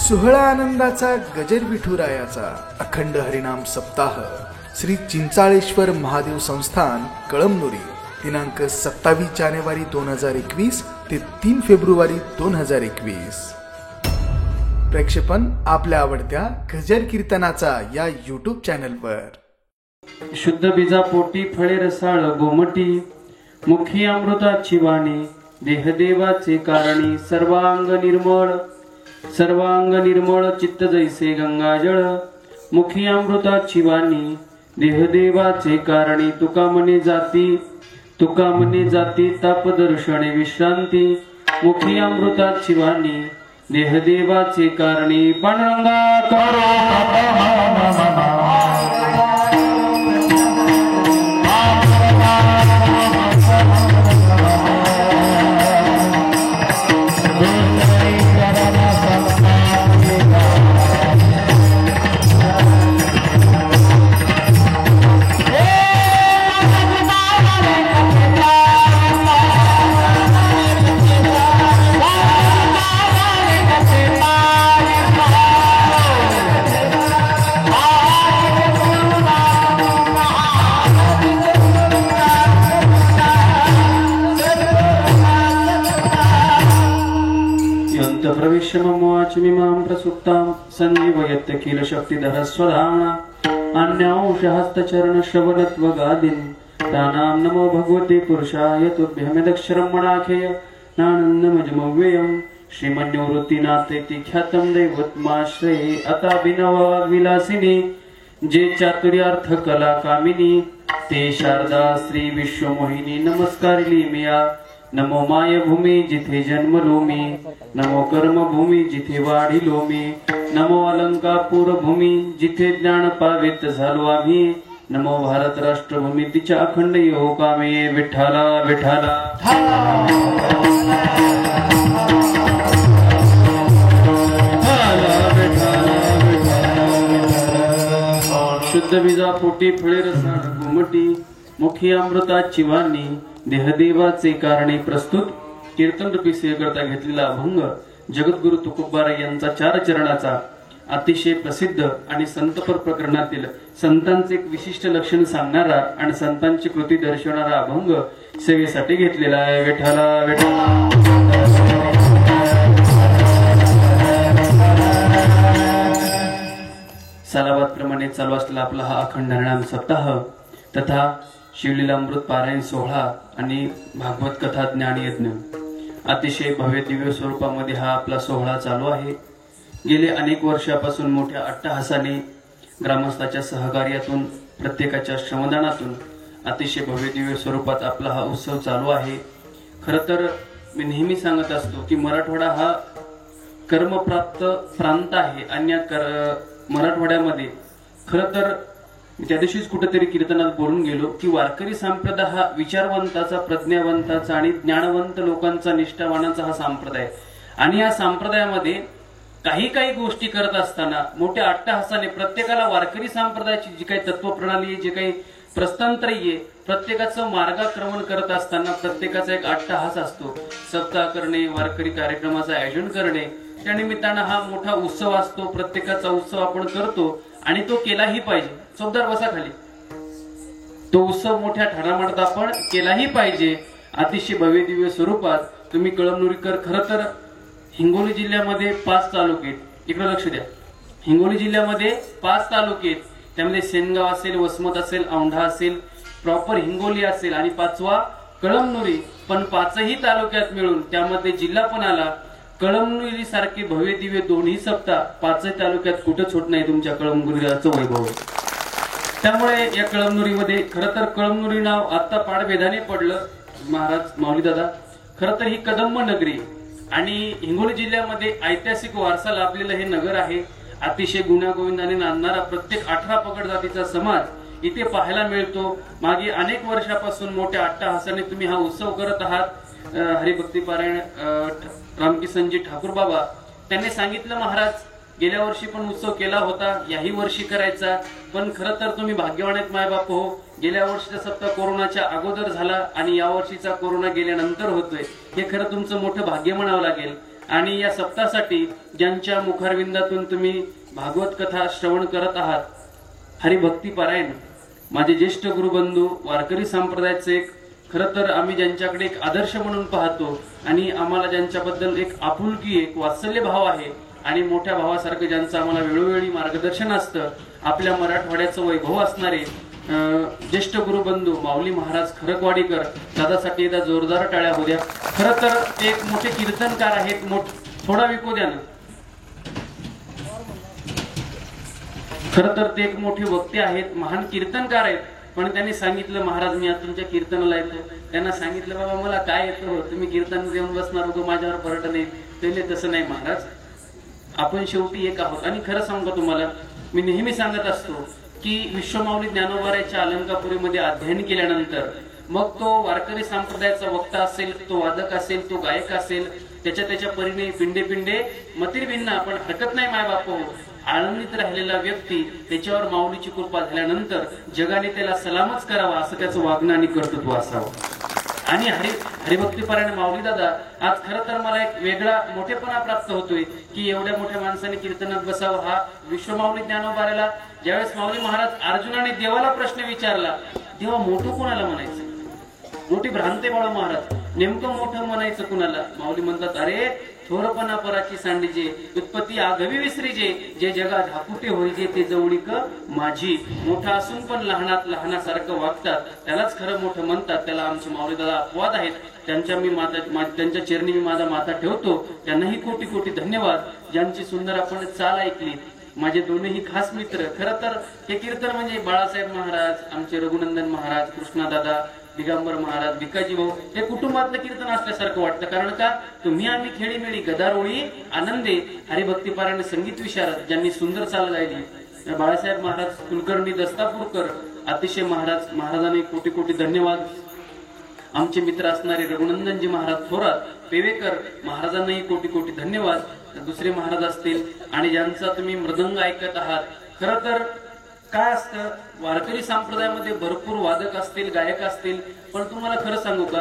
सोहळा आनंदाचा गजर विठुरायाचा अखंड हरिनाम सप्ताह श्री चिंचाळेश्वर महादेव संस्थान कळमनुरी दिनांक 27 जानेवारी 2021 ते 3 फेब्रुवारी 2021. प्रक्षेपण आपल्या आवडत्या गजर कीर्तनाचा या YouTube चॅनलवर. शुद्ध बीजा पोटी फळे रसाळ गोमटी मुखी अमृताची वाणी देहदेवाचे कारणी सर्वांग निर्मळ चित्त जैसे गंगाजळ मुखी अमृताची वाणी देहदेवाचे कारणी तुका मने जाती तापदर्शने विश्रांती मुखी अमृताची वाणी देहदेवाचे कारणी पांडुरंगा करो प्रविश्यमोचमिमां प्रसुप्तां संजीवयत्य किल शक्तिधर स्वधाम्ना अन्यांशहस्तचरण श्रवणत्वगादिन् तानां नमो भगवते पुरुषाय तुभ्यमिदक्षरं मणाखेय नानन्दमजमव्ययं श्रीमन्योवृत्तिनाथेति ख्यातं दैवत्माश्रये अताभिनवविलासिनी जे चातुर्यार्थ कला कामिनी ते शारदा श्री विश्वमोहिनी नमस्कारिली मिया. नमो माय भूमी जिथे जन्मलो मी नमो कर्म भूमी जिथे वाढिलो मी नमो अलंकापूर भूमी जिथे ज्ञान पावित झालो आम्ही नमो भारत राष्ट्रभूमी तिच्या अखंड यो कामे विठ्ठला विठ्ठला. शुद्ध बीजा पोटी फळे रसाळ गोमटी मुखी अमृताची वाणी देहदेवाचे कारणे प्रस्तुत कीर्तन रूपी सेवेकरता घेतलेला अभंग जगद्गुरु तुकोबार यांचा 4 चरणाचा अतिशय प्रसिद्ध आणि संतपर प्रकरणातील संतांचे एक विशिष्ट लक्षण सांगणारा आणि संतांची कृती दर्शवणारा अभंग सेवेसाठी घेतलेला आहे. विठ्ठला विठ्ठला. सालाबाद प्रमाणे चालू असलेला आपला हा अखंड हरिनाम सप्ताह तथा शिवलीलामृत पारायण सोहळा आणि भागवत कथा ज्ञान यज्ञ अतिशय भव्य दिव्य स्वरूपामध्ये हा आपला सोहळा चालू आहे. गेले अनेक वर्षापासून मोठ्या अट्टहासाने ग्रामस्थाच्या सहकार्यातून प्रत्येकाच्या श्रमदानातून अतिशय भव्य दिव्य स्वरूपात आपला हा उत्सव चालू आहे. खरं तर मी नेहमी सांगत असतो की मराठवाडा हा कर्मप्राप्त प्रांत आहे आणि मराठवाड्यामध्ये खरं तर त्या दिवशीच कुठेतरी कीर्तनात बोलून गेलो की वारकरी संप्रदाय हा विचारवंताचा प्रज्ञावंताचा आणि ज्ञानवंत लोकांचा निष्ठावानाचा हा संप्रदाय आणि या संप्रदायामध्ये काही गोष्टी करत असताना मोठ्या अट्टहासाने प्रत्येकाला वारकरी संप्रदायाची जी काही तत्वप्रणाली आहे जे काही प्रस्थांतर आहे प्रत्येकाचं मार्गक्रमण करत असताना प्रत्येकाचा एक अट्टहास असतो. सप्ताह करणे वारकरी कार्यक्रमाचं आयोजन करणे त्या निमित्तानं हा मोठा उत्सव असतो. प्रत्येकाचा उत्सव आपण करतो आणि तो केलाही पाहिजे. चौदार बसा खाली. तो उत्सव मोठ्या ठाणामाटात आपण केलाही पाहिजे. अतिशय भव्य दिव्य स्वरूपात तुम्ही कळमनुरीकर खरं तर हिंगोली जिल्ह्यामध्ये 5 तालुके इकडे लक्ष द्या. हिंगोली जिल्ह्यामध्ये 5 तालुके त्यामध्ये सेनगाव असेल वसमत असेल औंढा असेल प्रॉपर हिंगोली असेल आणि 5वा कळमनुरी पण 5ही तालुक्यात मिळून त्यामध्ये जिल्हा पण आला. कळमनुरी सारखे भव्य दिव्य दोन्ही सप्ताह 5ही तालुक्यात कुठं छोट नाही तुमच्या कळमनुरीचं वैभव. त्यामुळे या कळमनुरीमध्ये खरं तर कळमनुरी नाव आता पाडभेदाने पडलं महाराज माऊली दादा. खरं तर ही कदंब नगरी आणि हिंगोली जिल्ह्यामध्ये ऐतिहासिक वारसा लाभलेलं हे नगर आहे. अतिशय गुण्यागोविंदाने नांदणारा प्रत्येक 18 पगड जातीचा समाज इथे पाहायला मिळतो. मागे अनेक वर्षापासून मोठ्या अट्टहासाने तुम्ही हा उत्सव करत आहात. हरिभक्ती पारायण रामकिसनजी ठाकूर बाबा त्यांनी सांगितलं महाराज गेल्या वर्षी पण उत्सव केला होता याही वर्षी करायचा पण खरं तर तुम्ही भाग्यवान आहेत माय बाप हो. गेल्या वर्षीचा सप्ताह कोरोनाच्या अगोदर झाला आणि या वर्षीचा कोरोना गेल्यानंतर होतोय हे खरं तुमचं मोठं भाग्य म्हणावं लागेल. आणि या सप्ताहासाठी ज्यांच्या मुखारविंदातून तुम्ही भागवत कथा श्रवण करत आहात, हरिभक्ती पारायण, माझे ज्येष्ठ गुरुबंधू वारकरी संप्रदायाचे एक खरं तर आम्ही ज्यांच्याकडे एक आदर्श म्हणून पाहतो आणि आम्हाला ज्यांच्याबद्दल एक आपुलकी, एक वात्सल्य भाव आहे आणि मोठ्या भावासारखं ज्यांचं आम्हाला वेळोवेळी मार्गदर्शन असतं, आपल्या मराठवाड्याचं वैभव असणारे ज्येष्ठ गुरुबंधू माऊली महाराज खरकवाडीकर दादासाठी एकदा जोरदार टाळ्या होऊ द्या. खरं तर ते एक मोठे कीर्तनकार आहेत. थोडा विकू द्या ना. खरं तर ते एक मोठे वक्ते आहेत, महान कीर्तनकार आहेत. पण त्यांनी सांगितलं, महाराज मी आज तुमच्या कीर्तनाला येतो. त्यांना सांगितलं, बाबा मला काय येतं हो, तुम्ही कीर्तन येऊन बसणार होतो, माझ्यावर परट नाही. ते तसं नाही महाराज, आपण शेवटी एक आहोत. आणि खरं सांगतो तुम्हाला, मी नेहमी सांगत असतो की विश्वमाऊली ज्ञानोबाराच्या अलंकापुरीमध्ये अध्ययन केल्यानंतर मग तो वारकरी संप्रदायाचा वक्ता असेल, तो वादक असेल, तो गायक असेल, त्याच्या परीने पिंडे पिंडे मतिर्भिन्ना, पण हरकत नाही माय बापू, आळंदीत राहिलेला व्यक्ती त्याच्यावर माऊलीची कृपा झाल्यानंतर जगाने त्याला सलामच करावा असं त्याचं वागणं आणि कर्तृत्व असावं. आणि हरिभक्तीपरायण माऊली दादा आज खरं तर मला एक वेगळा मोठेपणा प्राप्त होतोय की एवढ्या मोठ्या माणसाने कीर्तनात बसावं. हा विश्वमाऊली ज्ञानोबाराला ज्यावेळेस माऊली महाराज अर्जुनाने देवाला प्रश्न विचारला, देवा मोठं कोणाला म्हणायचं, मोठी भ्रांते बाळा महाराज, नेमकं मोठं म्हणायचं कुणाला? माऊली म्हणतात, अरे थोरपणा पराची सांडीजे, उत्पत्ती आगवी विसरीजे, जे जगा धाकुटे होईजे ते जवळीक माझी. मोठा असून पण लहानात लहानासारखं वागतात, त्यालाच खरं मोठं म्हणतात. त्याला आमचे माऊली दादा अपवाद आहेत. त्यांच्या चरणी मी माझा माथा ठेवतो. त्यांनाही कोटी कोटी धन्यवाद. ज्यांची सुंदर आपण चाल ऐकली, माझे दोनही खास मित्र. खरं तर हे कीर्तन म्हणजे बाळासाहेब महाराज, आमचे रघुनंदन महाराज, कृष्णादादा, दिगंबर महाराज, भिकाजी भाऊ, हे कुटुंबातलं कीर्तन असल्यासारखं वाटतं. कारण का, तुम्ही आम्ही खेळीमेळी गदारोळी आनंदे, हरिभक्तीपारायण संगीत विशारद ज्यांनी सुंदर चाल गायली, बाळासाहेब महाराज कुलकर्णी दस्तापूरकर, अतिशय महाराजांनी कोटी कोटी धन्यवाद. आमचे मित्र असणारे रघुनंदनजी महाराज थोरात पेवेकर महाराजांनाही कोटी कोटी धन्यवाद. दुसरे महाराज असतील आणि ज्यांचा तुम्ही मृदंग ऐकत आहात. खरं तर काय असतं, वारकरी संप्रदायामध्ये भरपूर वादक असतील, गायक असतील, पण तुम्हाला खरं सांगू का,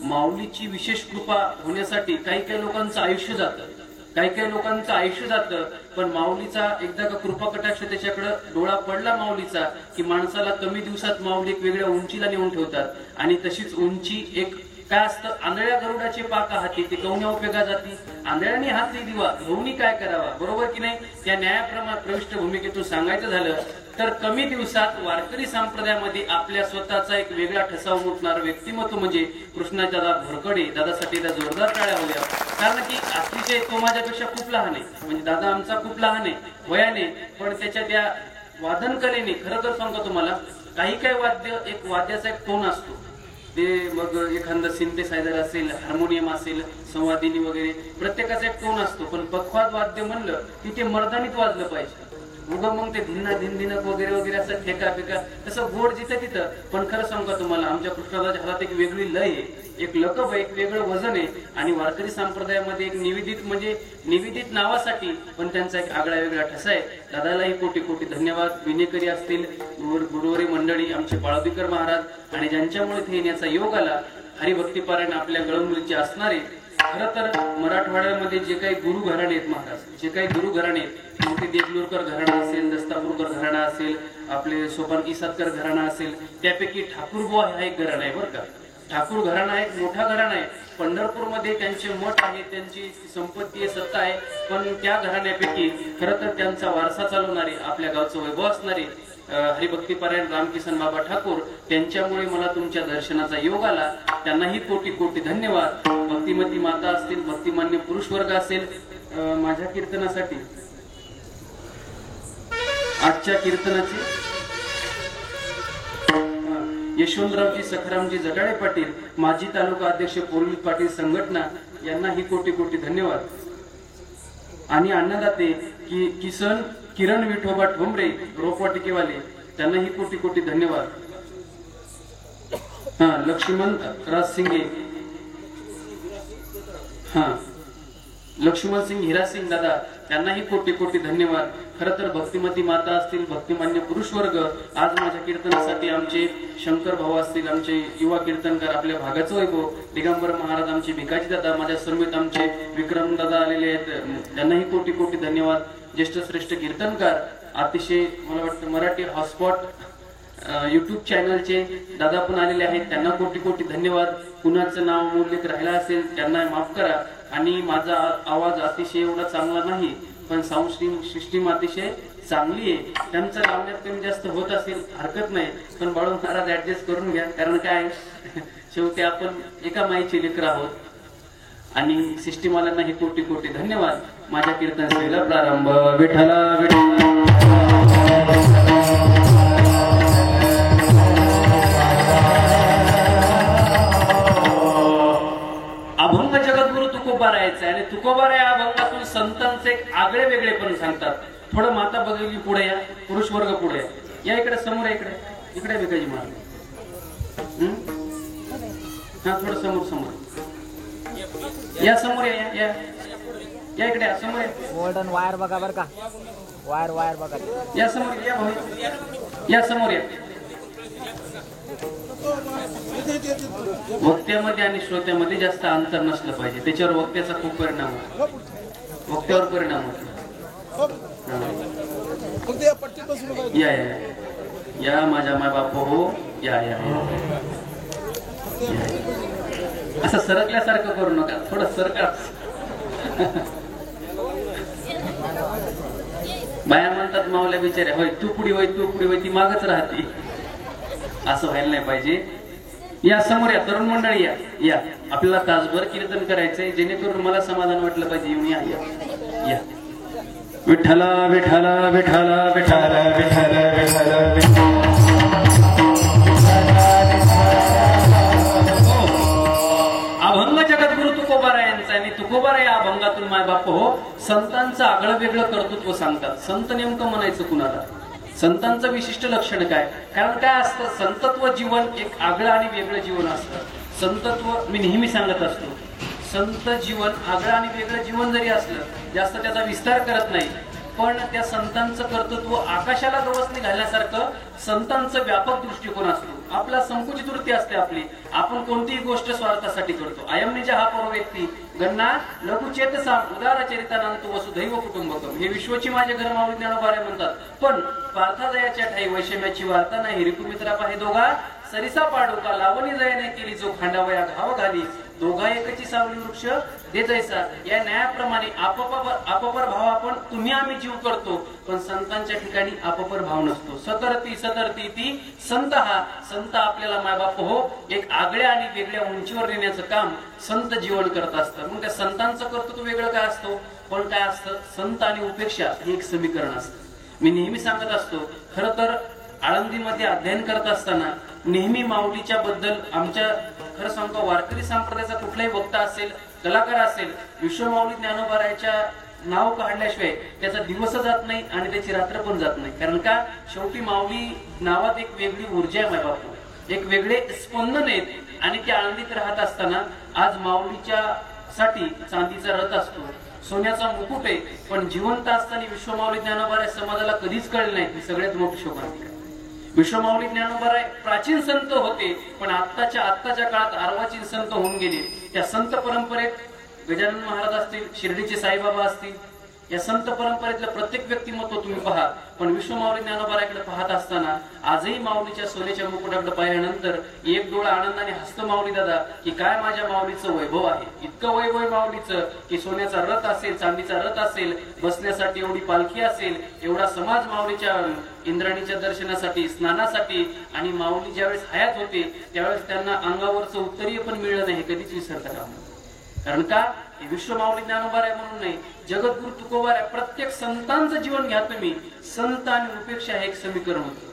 माऊलीची विशेष कृपा होण्यासाठी काही लोकांचं आयुष्य जातं. पण माऊलीचा एकदा का कृपा कटाक्ष त्याच्याकडे डोळा पडला माऊलीचा, की माणसाला कमी दिवसात माऊली एक वेगळ्या उंचीला नेऊन ठेवतात. आणि तशीच उंची एक काय असतं, आंधळ्या गरुडाचे पाक हाती, ते कवण्या उपयोगा जाती, आंधळ्याने हातली दिवा घेऊनही काय करावा, बरोबर की नाही? त्या न्यायाप्रमाणे प्रविष्ट भूमिकेतून सांगायचं झालं तर कमी दिवसात वारकरी संप्रदायामध्ये आपल्या स्वतःचा एक वेगळा ठसा उमटणारा व्यक्तिमत्व म्हणजे कृष्णादादा भोरकडे. दादासाठी जोरदार टाळ्या होत्या. कारण की अतिशय तो माझ्यापेक्षा खूप लहान आहे, म्हणजे दादा आमचा खूप लहान आहे वयाने, पण त्याच्या त्या वादन कलेने खरं तर सांगतो तुम्हाला, काही वाद्य, एक वाद्याचा एक टोन असतो. ते मग एखादं सिंथेसायझर असेल, हार्मोनियम असेल, संवादिनी वगैरे, प्रत्येकाचा एक टोन असतो. पण पखवाद वाद्य म्हणलं की ते मर्दानीत वाजलं पाहिजे. मग ते धिनक वगैरे वगैरे असं ठेका फेका तसं गोड जिथं तिथं. पण खरं सांगू तुम्हाला, आमच्या कृष्णादाच्या हातात एक वेगळी लय आहे, एक लकब आहे, एक वेगळं वजन आहे. आणि वारकरी संप्रदायामध्ये एक निवेदित म्हणजे निवेदित नावासाठी पण त्यांचा एक आगळा वेगळा ठसा आहे. दादालाही कोटी कोटी धन्यवाद. विनेकरी असतील, गुरुवारी मंडळी, आमचे बाळबीकर महाराज, आणि ज्यांच्यामुळे ते येण्याचा योग आला. हरिभक्तीपारायण आपल्या गळमुलीचे असणारे. खरं तर मराठवाड्यामध्ये जे काही गुरु घराणे आहेत महाराज, जे काही गुरु घराणे, मोठे देगलूरकर घराणा असेल, दस्तापूरकर घराणा असेल, आपले सोपान इसादकर घराणा असेल, त्यापैकी ठाकूरबुवा हा एक घराणा आहे बरं का. ठाकूर घराणा एक मोठा घराणा आहे. पंढरपूरमध्ये त्यांचे मठ आहे, त्यांची संपत्ती आहे, सत्ता आहे. पण त्या घराण्यापैकी खरं तर त्यांचा वारसा चालवणारे, आपल्या गावचं वैभव असणारे हरिभक्तीपारायण रामकिसन बाबा ठाकूर, त्यांच्यामुळे मला तुमच्या दर्शनाचा योग आला. त्यांनाही कोटी कोटी धन्यवाद. भक्तिमती माता असतील, भक्तिमान्य पुरुष वर्ग असेल, माझ्या कीर्तनासाठी आजच्या कीर्तनाचे यशवंतरावजी सखारामजी जटाळे पाटील, माजी तालुका अध्यक्ष पोलीस पाटील संघटना, यांनाही कोटी कोटी धन्यवाद. आणि अन्नदाते किरण विठोबा ठोंबरे रोपवाटिकेवाले, त्यांनाही कोटी कोटी धन्यवाद. लक्ष्मण राज सिंगे, लक्ष्मण सिंग हिरा सिंग दादा त्यांनाही कोटी कोटी धन्यवाद. खरं तर भक्तिमती माता असतील, भक्तिमान्य पुरुष वर्ग, आज माझ्या कीर्तनासाठी आमचे शंकर भाऊ असतील, आमचे युवा कीर्तनकार, आपल्या भागाचं वैभव दिगंबर महाराज, आमचे भिकाजी दादा, माझ्या समेत आमचे विक्रम दादा आलेले आहेत, त्यांनाही कोटी कोटी धन्यवाद. ज्येष्ठ श्रेष्ठ कीर्तनकार, अतिशय मला वाटतं मराठी हॉटस्पॉट युट्यूब चॅनलचे दादा पण आलेले आहेत, त्यांना कोटी कोटी धन्यवाद. कुणाचं नाव उल्लेख राहिला असेल त्यांना माफ करा. आणि माझा आवाज अतिशय एवढा चांगला नाही, पण साऊंड सिस्टीम अतिशय चांगली आहे. त्यांचं लावण्यात कमी जास्त होत असेल हरकत नाही, पण बाळू महाराज ऍडजस्ट करून घ्या. कारण काय शेवटी आपण एका माईचे लेकर आहोत. आणि सिस्टीमवाल्यांनाही कोटी कोटी धन्यवाद. माझ्या कीर्तन सेवेला प्रारंभ. विठ्ठला विठ्ठला. अभंग जगद्गुरु तुकोबारायचा आणि तुकोबारा या अभंगातून संतांचे एक आगळे वेगळे पण सांगतात. थोडं माता बघितली पुढे या, पुरुष वर्ग पुढे या, इकडे समोर या, इकडे इकडे भिकाजी महाराज. हा थोडं समोर समोर या, समोर या या या, इकडे या, समोर या. गोल्डन वायर बघा बर का, वायर बघा या, समोर या भाऊ, या समोर या. वक्त्यामध्ये आणि श्रोत्यामध्ये जास्त अंतर नसलं पाहिजे, त्याच्यावर वक्त्याचा खूप परिणाम होतो, वक्त्यावर परिणाम होतो. या या या माझ्या माय बाप हो, या या असं सरकल्यासारखं करू नका, थोडं सरका. बाया म्हणतात मावल्या बिचाऱ्या, होय तू पुढी होय तू पुढी होय, ती मागच राहते. असं व्हायला नाही पाहिजे. या समोर या, तरुण मंडळी या या, आपल्याला तासभर कीर्तन करायचंय, जेणेकरून मला समाधान वाटलं पाहिजे. येऊन या या. विठ्ठला विठ्ठला विठ्ठला विठ्ठला विठ्ठला विठ्ठला. अभंग जगद्गुरु तुकोबारा यांचा आणि तुकोबारा या अभंगातून माय बाप हो संतांचं आगळं वेगळं कर्तृत्व सांगतात. संत नेमकं म्हणायचं कुणाला, संतांचं विशिष्ट लक्षण काय? कारण काय असतं, संतत्व जीवन एक आगळं आणि वेगळं जीवन असतं. संतत्व मी नेहमी सांगत असतो, संत जीवन आगळं आणि वेगळं जीवन जरी असलं, जास्त त्याचा विस्तार करत नाही, पण त्या संतांचं कर्तृत्व आकाशाला गवसणी घालण्यासारखं संतांचं व्यापक दृष्टिकोन असतो. आपला संकुचित वृत्ती असते आपली, आपण कोणतीही गोष्ट स्वार्थासाठी करतो. अयमनिजा हा पर्व व्यक्ती गणना लघुचेतसा उदारचरितानंतु वसुधैव कुटुंबकम. हे विश्वची माझे घर माऊली ज्ञानोबारे म्हणतात. पण पार्थाजयाच्या ठाई वैषम्याची वार्ता नाही. रिपुमित्रा पाहे दोघा सरिसा पाडू का लावणी जयाने केली जो खांडावया घाव घाली. दोघा एकची सावली वृक्ष दे जैसा. या न्यायाप्रमाणे आपापर भाव आपण तुम्ही आम्ही जीव करतो, पण संतांच्या ठिकाणी आपापर भाव नसतो. सतरती सतरती ती संत. हा संत आपल्याला मायबाप हो एक आगळ्या आणि वेगळ्या उंचीवर नेण्याचं काम संत जीवन करत असतात. मग त्या संतांचं कर्तृत्व वेगळं काय असतो, पण काय असतं, संत आणि उपेक्षा हे एक समीकरण असतं. मी नेहमी सांगत असतो, खरं तर आळंदीमध्ये अध्ययन करत असताना नेहमी माऊलीच्या बद्दल आमच्या, खरं सांगतो, वारकरी संप्रदायाचा कुठलाही वक्ता असेल, कलाकार असेल, विश्वमाऊली ज्ञानोबारायच्या नाव काढल्याशिवाय त्याचा दिवस जात नाही आणि त्याची रात्र पण जात नाही. कारण का, शेवटी माऊली नावात एक वेगळी ऊर्जा आहे मायबापू, एक वेगळे स्पंदन आहेत. आणि त्या आळंदीत राहत असताना आज माऊलीच्या साठी चांदीचा रथ असतो, सोन्याचा मुकुट आहे, पण जिवंत असताना विश्वमाऊली ज्ञानोबाराय समाजाला कधीच कळले नाही. ही सगळ्यात मोठी शोभा. विश्वमाऊली ज्ञानोबाराय प्राचीन संत होते, पण आत्ताच्या काळात अर्वाचीन संत होऊन गेले. त्या संत परंपरेत गजानन महाराज असतील, शिर्डीचे साईबाबा असतील, या संत परंपरेतलं प्रत्येक व्यक्तिमत्व तुम्ही पहा. पण विश्वमाऊली ज्ञानोबारायकडे पाहत असताना आजही माऊलीच्या सोन्याच्या मुकुटाकडे पाहिल्यानंतर एक डोळा आनंदाने हसतो माऊली दादा, की काय माझ्या माऊलीचं वैभव आहे. इतकं वैभव माऊलीचं की सोन्याचा रथ असेल, चांदीचा रथ असेल, बसण्यासाठी एवढी पालखी असेल, एवढा समाज माऊलीच्या इंद्राणीच्या दर्शनासाठी, स्नानासाठी. आणि माऊली ज्यावेळेस हयात होते त्यावेळेस त्यांना अंगावरचं उत्तरीय पण मिळलं नाही, हे कधीच विसरता कामा नये. कारण का, विश्वमाऊली ज्ञानोबाराय म्हणून नाही, जगद्गुरु तुकोबाराय. प्रत्येक संतांचं जीवन घ्या तुम्ही, संत आणि उपेक्षा हे एक समीकरण होतं.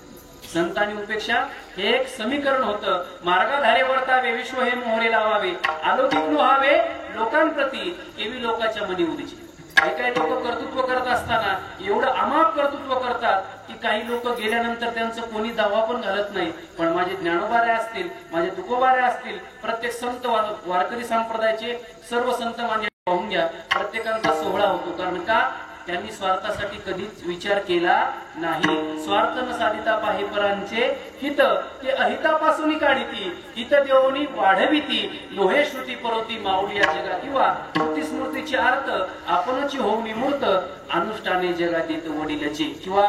संत आणि उपेक्षा हे एक समीकरण होतं. मार्गाधारे वर्तावे, विश्व हे मोहरे लावावे, अलौकिक लोहावे लोकांप्रती, केवी लोकाच्या मनी उदीची. काही काही लोक कर्तृत्व करत असताना एवढं अमाप कर्तृत्व करतात की काही लोक गेल्यानंतर त्यांचं कोणी दावा पण घालत नाही. पण माझे ज्ञानोबाराय असतील, माझे तुकोबाराय असतील, प्रत्येक संत वारकरी संप्रदायाचे सर्व संत माझे पाहून घ्या, प्रत्येकाचा सोहळा होतो. कारण का त्यांनी स्वार्थासाठी कधीच विचार केला नाही. स्वार्थ न साधिता पाहे परांचे हित, ते अहितापासून काढिती, हित देवनी वाढविती, लोहे श्रुती परवती माऊली या जगा. किंवा श्रुती स्मृतीचे अर्थ आपणची होऊनी मूर्त, अनुष्ठाने जगा देत वडिलाचे. किंवा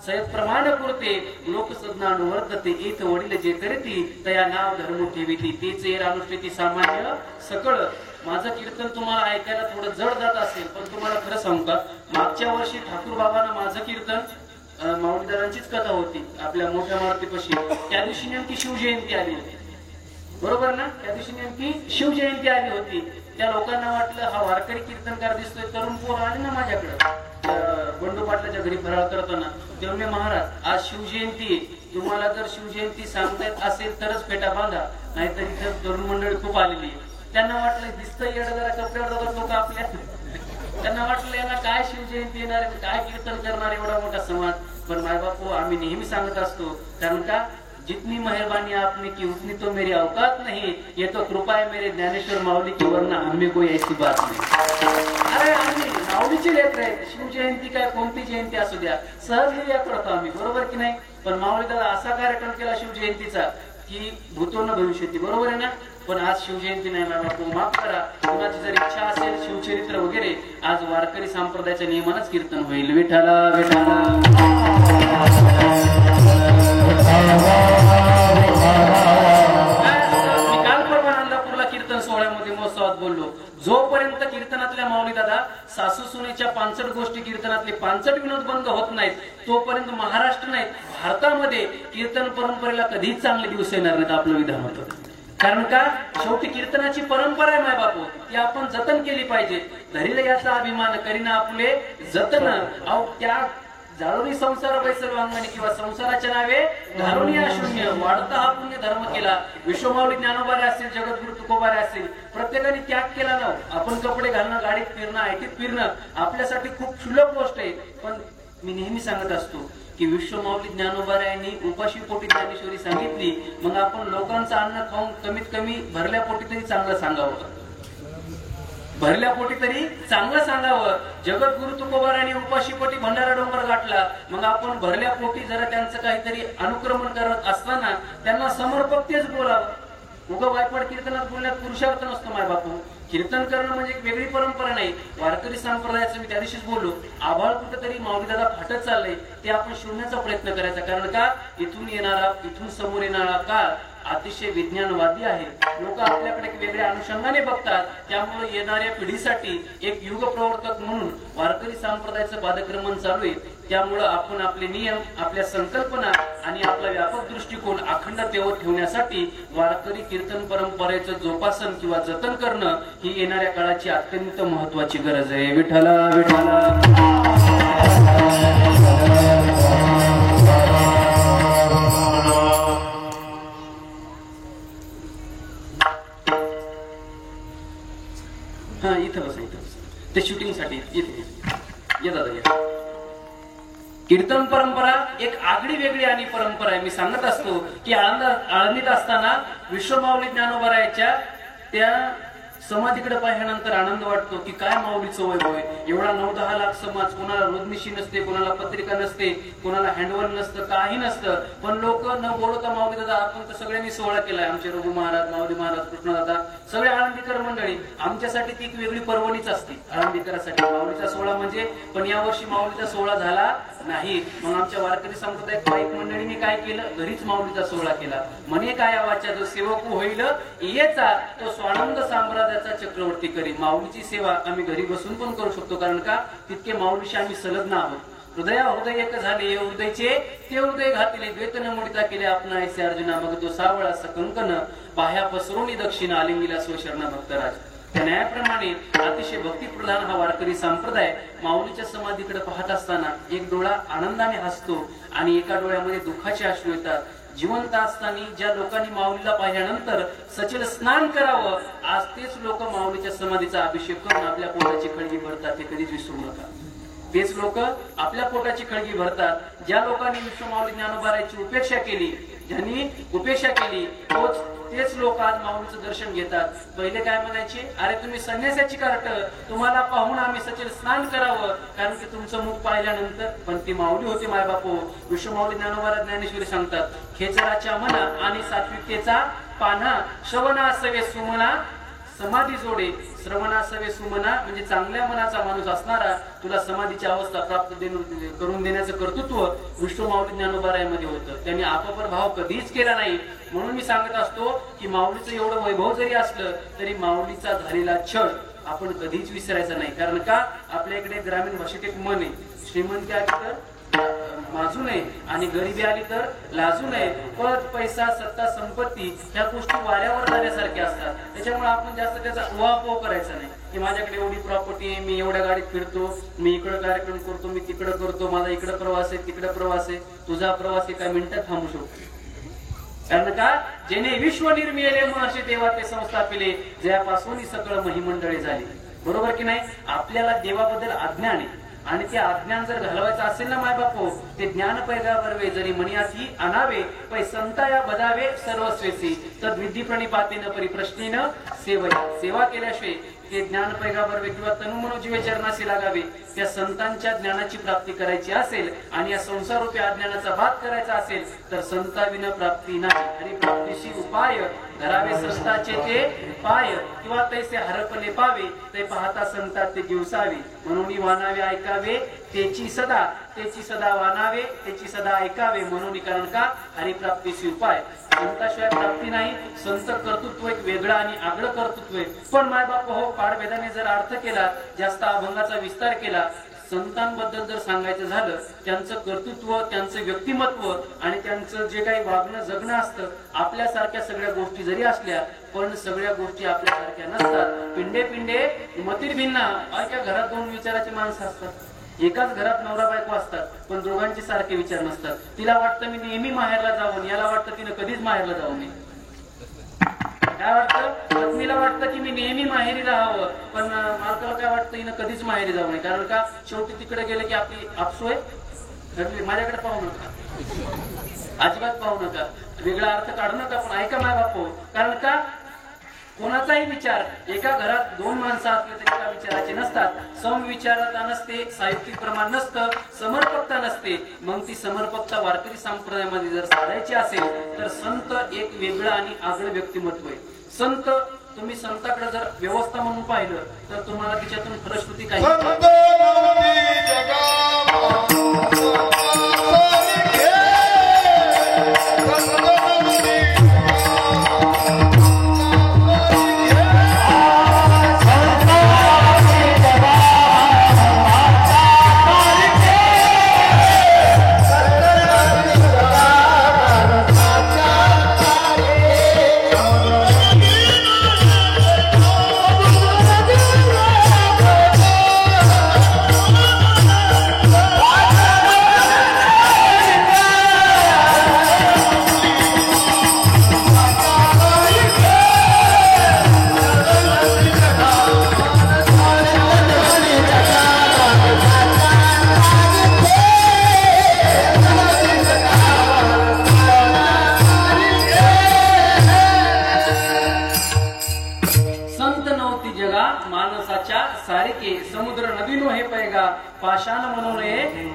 सयत प्रमाण पुरते लोकसज्ञान वर्तते, येत वडील जे करती तया नाव धर्म ठेविती, तेच एर अनुष्ठिती सामान्य सकळ. माझं कीर्तन तुम्हाला ऐकायला थोडं जड जात असेल, पण तुम्हाला खरं सांगू का, मागच्या वर्षी ठाकूर बाबांना माझं कीर्तन माऊलीदारांचीच कथा होती आपल्या मोठ्या मारुतीपाशी. त्या दिवशी नेमकी शिवजयंती आली होती, बरोबर ना? त्या दिवशी नेमकी शिवजयंती आली होती. त्या लोकांना वाटलं हा वारकरी कीर्तनकार दिसतोय, तरुण पोर आले ना माझ्याकडे बंडू पाटलाच्या घरी फराळ करताना. तेवढे महाराज आज शिवजयंती, तुम्हाला जर शिवजयंती सांगता येत असेल तरच फेटा बांधा, नाहीतर इथं तरुण मंडळी खूप आलेली. त्यांना वाटलं दिसतं येड जरा कपड्यावर जातात लोक आपल्या, त्यांना वाटलं याला काय शिवजयंती येणार, काय कीर्तन करणार एवढा मोठा समाज. पण माय बापू आम्ही नेहमी सांगत असतो, कारण का जितनी मेहरबानी आपने की उतनी तो मेरी औकात नहीं, ये तो कृपा है मेरे ज्ञानेश्वर माऊली की, वरना हमें कोई ऐसी बात नाही. अरे आम्ही माऊलीची लेकर आहेत, शिवजयंती काय कोणती जयंती असू द्या सहज लिया करतो आम्ही, बरोबर की नाही? पण माऊली दादा असा कार्यक्रम केला शिवजयंतीचा की भूतो न भविष्यती, बरोबर आहे ना? पण आज शिवजयंती नाही बाबा, माफ करा. कुणाची जर इच्छा असेल शिवचरित्र वगैरे, आज वारकरी संप्रदायाच्या नियमानच कीर्तन होईल. विठाला विठाला. मी काल परवा नांदापूरला कीर्तन सोहळ्यामध्ये महोत्सवात बोललो, जोपर्यंत कीर्तनातल्या माऊली दादा सासू सुनेच्या 65 गोष्टी कीर्तनातले 65 विनोद बंद होत नाहीत, तोपर्यंत महाराष्ट्र नाहीत भारतामध्ये कीर्तन परंपरेला कधीच चांगले दिवस येणार नाहीत. आपलं विधान होतं. कारण का शेवटी कीर्तनाची परंपरा आहे माय बापू, ती आपण जतन केली पाहिजे. धरील याचा अभिमान करीना आपले जतन. अहो त्या जाळोनी संसार बैसल वांगणी, किंवा संसाराच्या नावे घालून या शून्य, वाढता हा पुण्य धर्म केला. विश्वमाऊली ज्ञानोबारे असतील, जगद्गुरु तुकोबारे असतील, प्रत्येकाने त्याग केला ना. आपण कपडे घालणं, गाडीत फिरणं, आयटीत फिरणं आपल्यासाठी खूप क्षुल्लक गोष्ट आहे. पण मी नेहमी सांगत असतो की विश्वमाऊली ज्ञानोबारायांनी उपाशी पोटी ज्ञानेश्वरी सांगितली, मग आपण लोकांचं अन्न खाऊन कमीत कमी भरल्या पोटी तरी चांगलं सांगावं, भरल्या पोटी तरी चांगलं सांगावं. जगद्गुरु तुकोबारायांनी उपाशी पोटी भंडारा डोंगर गाठला, मग आपण भरल्या पोटी जरा त्यांचं काहीतरी अनुक्रमण करत असताना त्यांना समर्पक तेच बोलावं. उगा वायपड कीर्तनात बोलण्यात पुरुषार्थ नसतो माय बापू. कीर्तन करणं म्हणजे एक वेगळी परंपरा नाही. वारकरी संप्रदायाचं मी त्या दिवशीच बोललो, आभाळ कुठेतरी माऊली दादा फाटत चाललंय, ते आपण शोधण्याचा प्रयत्न करायचा. कारण का इथून समोर येणारा काळ अतिशय विज्ञानवादी आहे. लोक आपल्याकडे वेगळ्या अनुषंगाने बघतात, त्यामुळे येणाऱ्या पिढीसाठी एक युग प्रवर्तक म्हणून वारकरी संप्रदायाचं पादक्रमण चालू आहे. त्यामुळं आपण आपले नियम, आपल्या संकल्पना आणि आपला व्यापक दृष्टिकोन अखंड तेवत ठेवण्यासाठी वारकरी कीर्तन परंपरेचं जोपासन किंवा जतन करणं ही येणाऱ्या काळाची अत्यंत महत्वाची गरज आहे. विठ्ठला विठ्ठला. हा इथं बस, इथं बस. ते शूटिंग साठी ये दादा या. कीर्तन परंपरा एक आगळी वेगळी आणि परंपरा आहे. मी सांगत असतो की आळंदीत असताना विश्वमाऊली ज्ञानोबारायाच्या त्या समाधीकडे पाहिल्यानंतर आनंद वाटतो की काय माऊलीचं वैभव आहे. एवढा 9-10 लाख समाज, कोणाला रोजनिशी नसते, कोणाला पत्रिका नसते, कोणाला हँडवल नसतं, काही नसतं, पण लोक न बोलता माऊली दादा आपण तर सगळ्यांनी सोहळा केलाय. आमचे रघु महाराज, माऊली महाराज, कृष्णदादा, सगळे आळंदीकर मंडळी. आमच्यासाठी ती एक वेगळी पर्वणीच असते आळंदीकरांसाठी माऊलीचा सोहळा म्हणजे. पण यावर्षी माऊलीचा सोहळा झाला नाही. मग आमच्या वारकरी संप्रदाय पाईक मंडळीने काय केलं, घरीच माऊलीचा सोहळा केला. म्हणे काय आवाच्या जो सेवक होईल येचा, तो स्वानंद साम्राज्याचा चक्रवर्ती करी. माऊलीची सेवा आम्ही घरी बसून पण करू शकतो, कारण का तितके माऊलीशी आम्ही संलग्न आहोत. हृदय एक झाले, हे हृदयचे ते हृदय घातले, द्वैतन मोडिता केले आपणा ऐसे अर्जुना, मग तो सावळा सकंकन बाह्या पसरोनी दक्षिण आलिंगीला स्वशरण भक्तराज. त्या न्यायाप्रमाणे अतिशय भक्तिप्रधान हा वारकरी संप्रदाय माऊलीच्या समाधीकडे पाहत असताना एक डोळा आनंदाने हसतो आणि एका डोळ्यामध्ये दुःखाचे अश्रू येतात. जिवंत असताना ज्या लोकांनी माऊलीला पाहिल्यानंतर सचल स्नान करावं, आज तेच लोक माऊलीच्या समाधीचा अभिषेक करून आपल्या पोटाची खळगी भरतात. हे कधीच विसरू नका. तेच लोक आपल्या पोटाची खळगी भरतात. ज्या लोकांनी विश्वमाऊली ज्ञानोबारायची उपेक्षा केली, ज्यांनी उपेक्षा केली, तेच लोक आज माऊलीचं दर्शन घेतात. पहिले काय म्हणायचे, अरे तुम्ही संन्यासाची कार्ट, तुम्हाला पाहून आम्ही सचल स्नान करावं, कारण की तुमचं मुख पाहिल्यानंतर. पण ती माऊली होती माय बापू. विश्वमाऊली ज्ञानोबा ज्ञानेश्वरी सांगतात, खेचराच्या मना आणि सात्विकतेचा पाना, श्रवणा सवे सुमना समाधी जोडे. श्रवणासवे सुमना म्हणजे चांगल्या मनाचा माणूस असणारा, तुला समाधीची अवस्था प्राप्त करून देण्याचं कर्तृत्व विश्वमाऊली ज्ञानोबारायमध्ये होतं. त्यांनी आपापर भाव कधीच केला नाही. म्हणून मी सांगत असतो की माऊलीचं एवढं वैभव जरी असलं तरी माऊलीचा झालेला छळ आपण कधीच विसरायचा नाही. कारण का, आपल्या इकडे ग्रामीण भाषेत एक म्हण आहे, श्रीमंती आली तर माजू नये आणि गरिबी आली तर लाजू नये. पद पैसा सत्ता संपत्ती ह्या गोष्टी वाऱ्यावर जाण्यासारख्या असतात. त्याच्यामुळे आपण जास्त त्याचा उहापोह करायचा नाही की माझ्याकडे एवढी प्रॉपर्टी आहे, मी एवढ्या गाडीत फिरतो, मी इकडे कार्यक्रम करतो, मी तिकडे करतो, माझा इकडे प्रवास आहे, तिकडे प्रवास आहे. तुझा प्रवास एका मिनिटात थांबू शकतो. कारण का, जेणे विश्व निर्मिले महर्षी देवा ते संस्थापिले, ज्यापासून सकळ महिमंडळे झाली. बरोबर की नाही. आपल्याला देवाबद्दल अज्ञान आहे आणि ते अज्ञान जर घालवायचं असेल ना माय बापू, ते ज्ञान पैगा बरवे जरी मनियाची अनावे, पै संताया बदावे सर्वस्वेसी, तद विधी प्रणिपातेन परिप्रश्नेन सेवया. सेवा केल्याशिवाय ते ज्ञान पैगा बरवे किंवा तनुमनो जीवे चरणाशी लागावे. त्या संतांच्या ज्ञानाची प्राप्ती करायची असेल आणि या संसारूपी अज्ञानाचा बाद करायचा असेल तर संताविन प्राप्ती नाही. आणि प्राप्तीशी उपाय धरावे संताचे ते पाय, किंवा तैसे हरपले पावे, ते पाहता संतात ते दिवसावे. म्हणून वानावे ऐकावे त्याची सदा वानावे, त्याची सदा ऐकावे. म्हणून कारण का, हरिप्राप्तीशी उपाय. संताशिवाय प्राप्ती नाही. संत कर्तृत्व एक वेगळं आणि आगळं कर्तृत्व आहे. पण माय बाप हो, पाडभेदाने जर अर्थ केला, जास्त अभंगाचा विस्तार केला, संतांबद्दल जर सांगायचं झालं, त्यांचं कर्तृत्व, त्यांचं व्यक्तिमत्व आणि त्यांचं जे काही वागणं जगणं असतं, आपल्यासारख्या सगळ्या गोष्टी जरी असल्या पण सगळ्या गोष्टी आपल्यासारख्या नसतात. पिंडे पिंडे मतीर भिन्ना. ऐका, घरात दोन विचाराची माणसं असतात, एकाच घरात नवरा बायको असतात पण दोघांचे सारखे विचार नसतात. तिला वाटतं मी नेहमी माहेरला जाऊन, याला वाटतं तिनं कधीच माहेरला जाऊ नये. काय वाटतं, पत्नीला वाटतं की मी नेहमी माहेरी राहावं, पण मालकाला काय वाटतं हिनं कधीच माहेरी जाऊ नये. कारण का, शेवटी तिकडे गेले की आपली आपसोय. माझ्याकडे पाहू नका, अजिबात पाहू नका, वेगळा अर्थ काढू नका. पण ऐका माय बापू, कारण का, कोणाचाही विचार, एका घरात दोन माणसं असले तरी एका विचाराचे नसतात. समविचारता नसते, साहित्यिक प्रमाण नसतं, समर्पकता नसते. मग ती समर्पकता वारकरी संप्रदायामध्ये जर साधायची असेल तर संत एक वेगळं आणि आगळं व्यक्तिमत्व आहे. संत, तुम्ही संताकडे जर व्यवस्था म्हणून पाहिलं तर तुम्हाला तिच्यातून फलश्रुती काही पाषाण म्हणून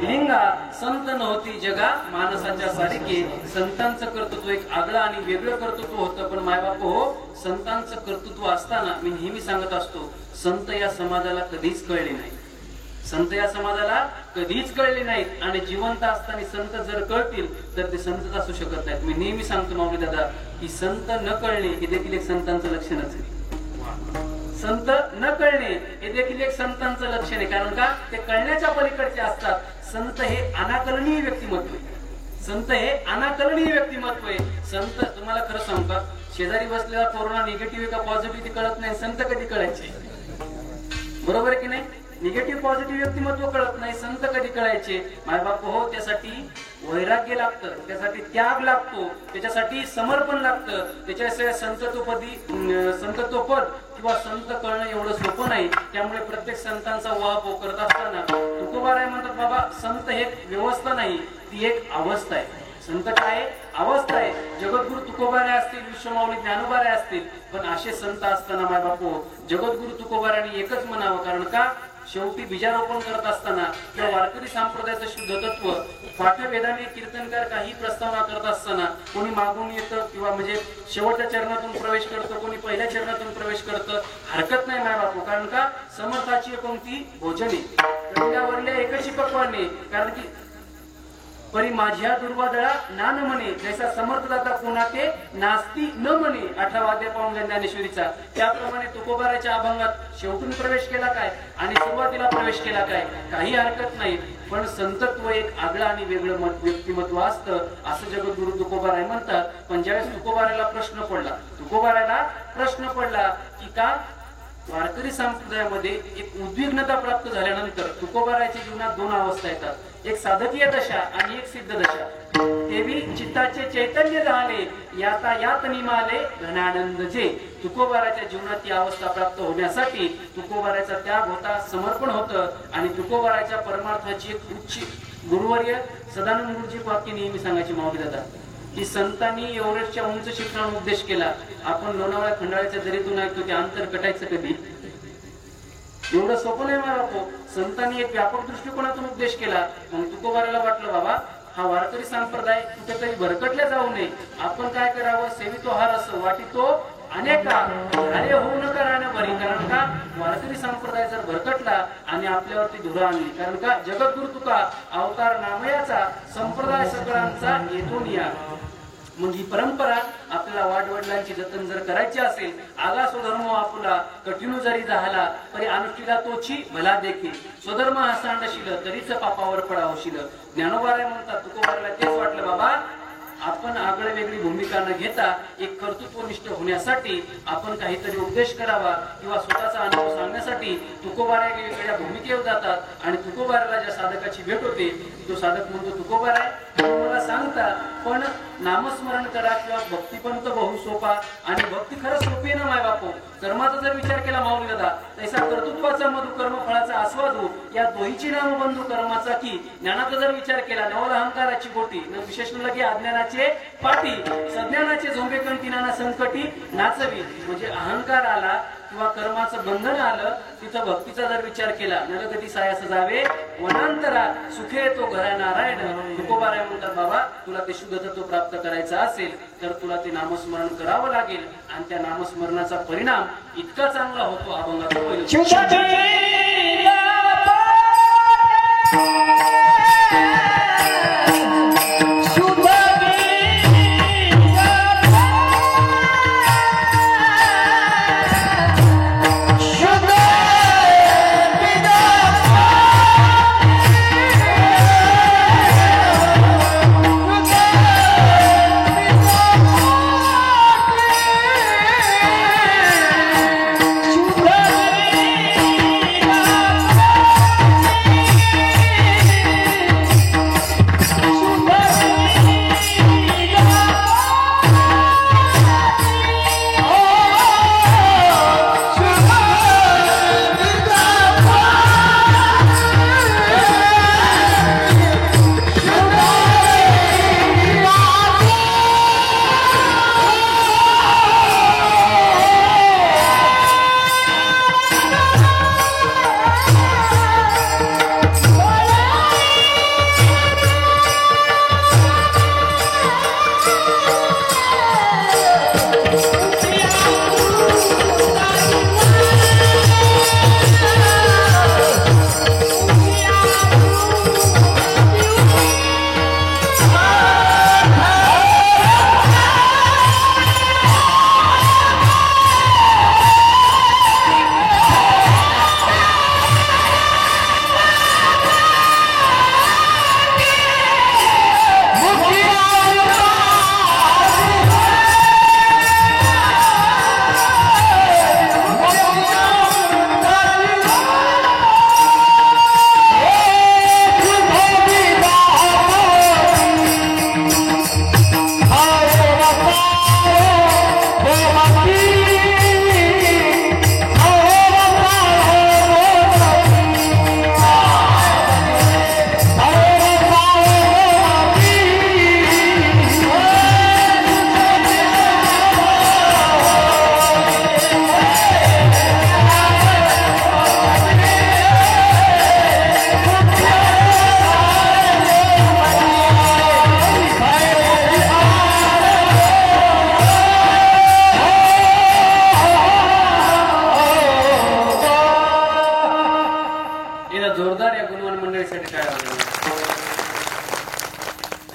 लिंगा. संत नव्हती जगा माणसाच्या सारखे. संतांचं कर्तृत्व एक आगळं आणि वेगळं कर्तृत्व होतं. पण मायबाप हो, संतांचं कर्तृत्व असताना मी नेहमी सांगत असतो, संत या समाजाला कधीच कळले नाही. संत या समाजाला कधीच कळले नाहीत. आणि जिवंत असताना संत जर कळतील तर ते संतच असू शकत नाहीत. मी नेहमी सांगतो माऊली दादा की संत न कळणे हे देखील एक संतांचं लक्षणच आहे. संत न कळणे हे देखील एक संतांचं लक्षण आहे. कारण का, ते कळण्याच्या पलीकडचे असतात. संत हे अनाकलनीय व्यक्तिमत्व आहे. संत हे अनाकलनीय व्यक्तिमत्व आहे. संत, तुम्हाला खरं सांगू का, शेजारी बसलेला कोरोना निगेटिव्ह का पॉझिटिव्ह ते कळत नाही. संत कधी कळायचे? बरोबर आहे की नाही? निगेटिव्ह पॉझिटिव्ह व्यक्तिमत्व कळत नाही, संत कधी कळायचे? मायबाप हो, त्यासाठी वैराग्य लागतं, त्यासाठी त्याग लागतो, त्याच्यासाठी समर्पण लागतं. त्याच्याशिवाय संतत्वपद किंवा संत कळणं एवढं सोपं नाही. त्यामुळे प्रत्येक संतांचा उहापोह करत असताना तुकोबाराय म्हणतात बाबा संत हे एक व्यवस्था नाही, ती एक अवस्था आहे. संत काय अवस्था आहे. जगद्गुरु तुकोबाराय असतील, विश्वमाऊली ज्ञानोबाराय असतील, पण असे संत असताना माय बापू जगद्गुरु तुकोबारायांनी एकच म्हणावं. कारण का शेवटी बीजारोपण करत असताना किंवा वारकरी संप्रदायाचं शुद्ध तत्व पाठवेदाने कीर्तनकार काही प्रस्तावना करत असताना कोणी मागून येतं किंवा म्हणजे शेवटच्या चरणातून प्रवेश करतं, कोणी पहिल्या चरणातून प्रवेश करतं, हरकत नाही माय बापू. कारण का समर्थाची कोणती भोजने वरल्या एकची पक्वाने. कारण की परी माझ्या दुर्वादळा ना न म्हणे, जैसा समर्थदाता कोणा ते नास्ती न म्हणे. 18 अध्याय पाहून ज्ञानेश्वरीचा. त्याप्रमाणे तुकोबाराच्या अभंगात शेवटून प्रवेश केला काय आणि सुरुवातीला प्रवेश केला काय, काही हरकत नाही. पण संतत्व एक आगळं आणि वेगळं व्यक्तिमत्व असतं असं जगद्गुरु तुकोबाराय म्हणतात. पण ज्यावेळेस तुकोबारायला प्रश्न पडला की का वारकरी संप्रदायामध्ये एक उद्विग्नता प्राप्त झाल्यानंतर तुकोबारायच्या जीवनात 2 अवस्था येतात, एक साधकीय दशा आणि एक सिद्ध दशा. देवी चित्ताचे चैतन्य झाले, यातायात निमाले घनानंद जे. तुकोबाराच्या जीवनात ती अवस्था प्राप्त होण्यासाठी तुकोबाराचा त्याग होता, समर्पण होतं. आणि तुकोबाराच्या परमार्थाची एक उच्च गुरुवर्य सदानंद गुरुजी वाक्य नेहमी सांगायची माऊली दादा की संतांनी एव्हरेस्टच्या उंच शिखरावर उपदेश केला. आपण लोणावळ्या खंडाळ्याच्या दरीतून ऐकतो ते अंतर कटायचं कधी, एवढं सोपं नाही मला. संतांनी एक व्यापक दृष्टिकोनातून उपदेश केला. मग तुकोबाराला वाटलं बाबा हा वारकरी संप्रदाय कुठेतरी भरकटल्या जाऊ नये, आपण काय करावं, सेवितो हा रस वाटितो अनेका अरे होऊ नका राहणं बरी. कारण का वारकरी संप्रदाय जर भरकटला आणि आपल्यावरती धुरा आणली, कारण का जगद्गुरु तुका अवतार नामयाचा संप्रदाय सगळ्यांचा येतो निया. मग ही परंपरा आपल्याला वाडवडिलांची जतन जर करायची असेल, आगा स्वधर्म आपुला कठीण जरी झाला तरी अनुष्ठीला तोची भला देखील, स्वधर्म हा सांडशील तरीच पापावर पडावशील. ज्ञानोबाराय म्हणतात तुकोबारायला तेच वाटलं बाबा आपण आगळे वेगळी भूमिका न घेता एक कर्तृत्वनिष्ठ होण्यासाठी आपण काहीतरी उपदेश करावा किंवा स्वतःचा अनुभव सांगण्यासाठी तुकोबाराय वेगवेगळ्या भूमिकेवर जातात. आणि तुकोबारायला ज्या साधकाची भेट होते तो साधक म्हणतो तुकोबाराय मला सांगता पण नामस्मरण करा किंवा भक्तीपंत बहु सोपा. आणि भक्ती खरंच सोपी ना माय बापू. कर्माचा जर विचार केला माऊली दादा तैसा कर्तृत्वाचा मधु कर्मफळाचा आस्वादू, या दोहीची नाम बंधू कर्माचा की. ज्ञानाचा जर विचार केला नवल अहंकाराची गोटी न विशेष लगे अज्ञानाचे पाठी, सज्ञानाचे झोंबे कंटिनाना संकटी नाचवी. म्हणजे अहंकार आला किंवा कर्माचं बंधन आलं तिथं भक्तीचा जर विचार केला नरगती सायास जावे वनांतरा सुखे तो घरा नारायण. तुकोबाराय म्हणतात बाबा तुला ते शुद्ध तत्व प्राप्त करायचं असेल तर तुला ते नामस्मरण करावं लागेल. आणि त्या नामस्मरणाचा परिणाम इतका चांगला होतो अभंगाचा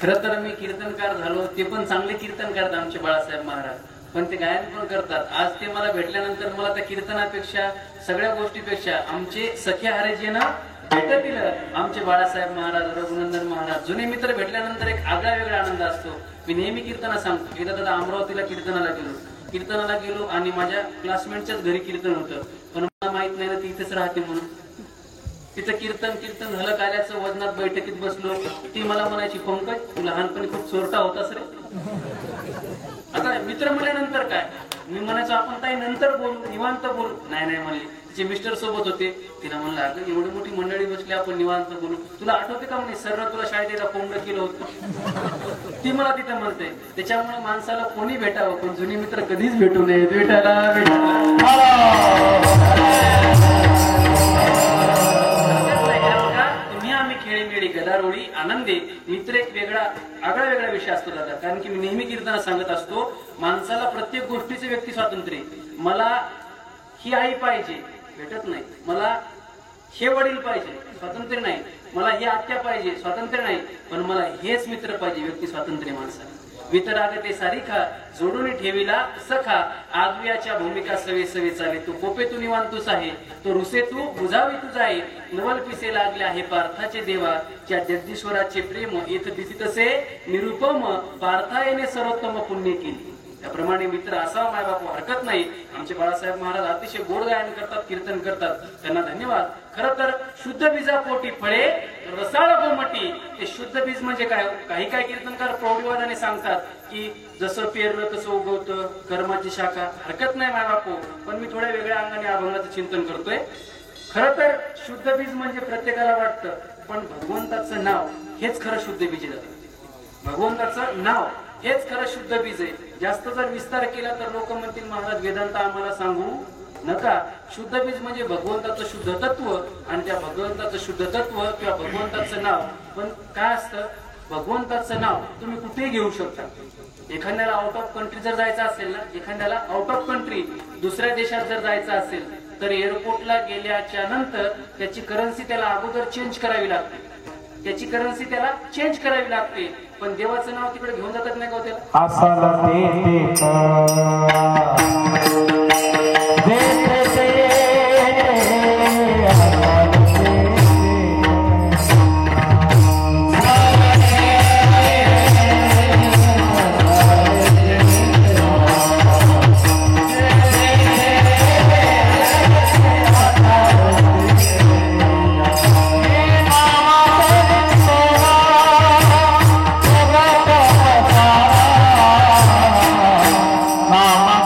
खरं तर मी कीर्तनकार झालो, ते पण चांगले कीर्तन करतात आमचे बाळासाहेब महाराज, पण ते गायन पण करतात. आज ते मला भेटल्यानंतर मला त्या कीर्तनापेक्षा सगळ्या गोष्टीपेक्षा आमचे सखे हरेजीना भेटतील आमचे बाळासाहेब महाराज, रघुनंदन महाराज, जुने मित्र भेटल्यानंतर एक आगळा वेगळा आनंद असतो. मी नेहमी कीर्तना सांगतो. एकदा दादा अमरावतीला कीर्तनाला गेलो आणि माझ्या क्लासमेटच्याच घरी कीर्तन होतं, पण मला माहित नाही ना ती इथेच राहते म्हणून. तिचं कीर्तन झालं, कार्याचं वजनात बैठकीत बसलो. ती मला म्हणायची, पंकज तू लहानपणी खूप चोरटा होतास रे. आता मित्र म्हणल्यानंतर काय, मी म्हणायचो आपण ताई नंतर बोलू, निवांत बोलू. नाही म्हणली. तिचे मिस्टर सोबत होते. तिला म्हणलं, अगं एवढी मोठी मंडळी बसली, आपण निवांत बोलू. तुला आठवते का म्हणे, सर तुला शाळेत एकदा कोंबडं केलं होतं. ती मला तिथं म्हणते. त्याच्यामुळे माणसाला कोणी भेटावं, पण जुनी मित्र कधीच भेटू नये. आम्ही खेळीमेळी गदारोळी आनंदी मित्र एक आगळा वेगळा विषय असतो दादा. कारण की मी नेहमी कीर्तना सांगत असतो, माणसाला प्रत्येक गोष्टीचे व्यक्ती स्वातंत्र्य. मला ही आई पाहिजे, भेटत नाही. मला हे वडील पाहिजे, स्वातंत्र्य नाही. मला ही आत्या पाहिजे, स्वातंत्र्य नाही. पण मला हेच मित्र पाहिजे, व्यक्ती स्वातंत्र्य. माणसाला वितरागते सारिखा जोडून ठेवीला सखा, आगव्याच्या भूमिका सवे सवे चाले. तू कोपे तू निवांतूस आहे, तो रुसे तू बुजावी तू जाई. नवल पिसे लागले आहे पार्थाचे देवा, ज्या जगदीश्वराचे प्रेम येथ दिसी तसे निरुपम. पार्थायने सर्वोत्तम पुण्य केली. त्याप्रमाणे मित्र असावा माय बापू, हरकत नाही. आमचे बाळासाहेब महाराज अतिशय गोड गायन करतात, कीर्तन करतात, त्यांना धन्यवाद. खरं तर शुद्ध बीजा पोटी फळे रसाळ गोमटी. ते शुद्ध बीज म्हणजे काय, काही कीर्तनकार प्रौढीवादाने सांगतात की जसं पेरलं तसं उगवतं, कर्माची शाखा. हरकत नाही माय बापू, पण मी थोड्या वेगळ्या अंगाने अभंगाचं चिंतन करतोय. खरं तर शुद्ध बीज म्हणजे प्रत्येकाला वाटतं, पण भगवंताचं नाव हेच खरं शुद्ध बीज आहे. भगवंताचं नाव हेच खरं शुद्ध बीज आहे. जास्त जर विस्तार केला तर लोक म्हणतील महाराज वेदांत आम्हाला सांगू नका. शुद्ध बीज म्हणजे भगवंताचं शुद्ध तत्व, आणि त्या भगवंताचं शुद्ध तत्व किंवा भगवंताचं नाव. पण काय असतं, भगवंताचं नाव तुम्ही कुठेही घेऊ शकता. एखाद्याला आउट ऑफ कंट्री जर जायचं असेल ना, एखाद्याला आउट ऑफ कंट्री दुसऱ्या देशात जर जायचं असेल तर एअरपोर्टला गेल्याच्या नंतर त्याची करन्सी त्याला अगोदर चेंज करावी लागते. त्याची करन्सी त्याला चेंज करावी लागते. पण देवाचं नाव तिकडे घेऊन जातात नाही का Mama,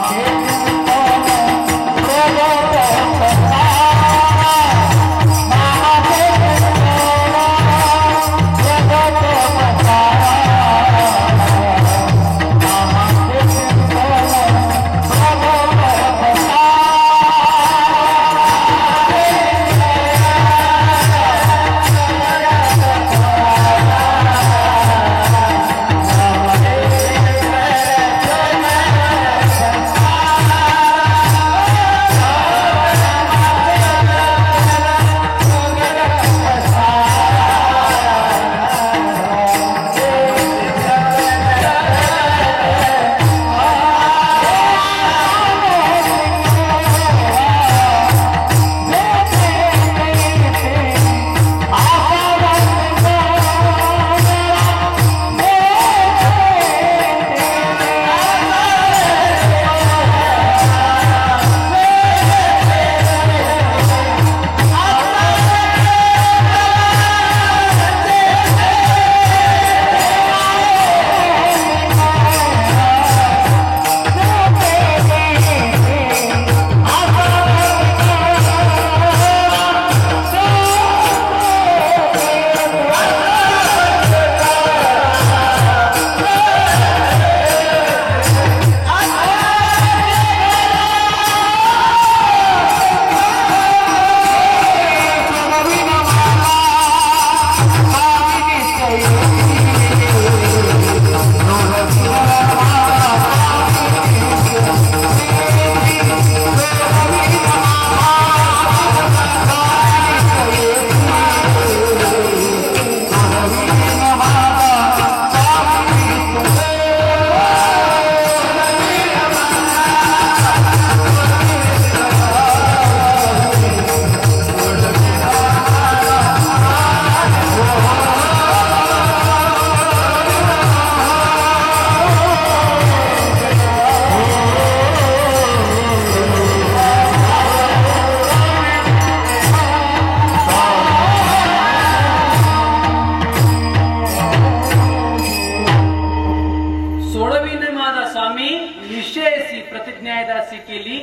न्यायदासी केली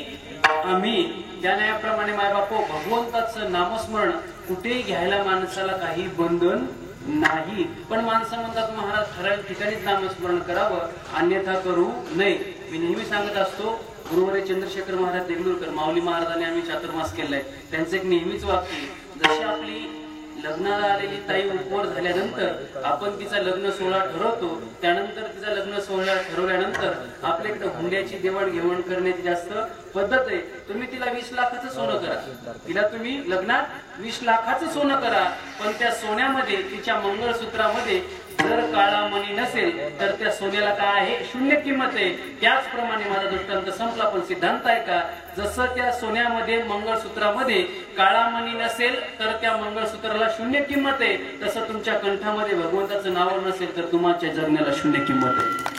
आम्ही. त्या न्यायाप्रमाणे मायबापो भगवंताचं नामस्मरण कुठेही घ्यायला माणसाला काही बंधन नाही. पण माणसं म्हणतात महाराज ठराविक ठिकाणीच नामस्मरण करावं, अन्यथा करू नये. मी नेहमी सांगत असतो, गुरुवारी चंद्रशेखर महाराज देगलूरकर माऊली महाराजांनी आम्ही चातुर्मास केलाय, त्यांचं एक नेहमीच वाक्य, जशी आपली लग्नाला आलेली ताई उपवर झाल्यानंतर आपण तिचा लग्न सोहळा ठरवतो, त्यानंतर तिचा लग्न सोहळा ठरवल्यानंतर आपल्याकडे हुंड्याची देवाणघेवाण करण्याची जास्त पद्धत आहे. तुम्ही तिला 20 लाखाचं सोनं करा, तिला तुम्ही लग्नात 20 लाखाचं सोनं करा, पण त्या सोन्यामध्ये तिच्या मंगळसूत्रामध्ये जर काळा मणी नसेल तर त्या सोन्याला काय आहे, शून्य किंमत आहे. त्याचप्रमाणे माझा दृष्टांत संपला, पण सिद्धांत आहे का, जसं त्या सोन्यामध्ये मंगळसूत्रामध्ये काळा मणी नसेल तर त्या मंगळसूत्राला शून्य किंमत आहे, तसं तुमच्या कंठामध्ये भगवंताचं नाव नसेल तर तुमच्या जगण्याला शून्य किंमत आहे.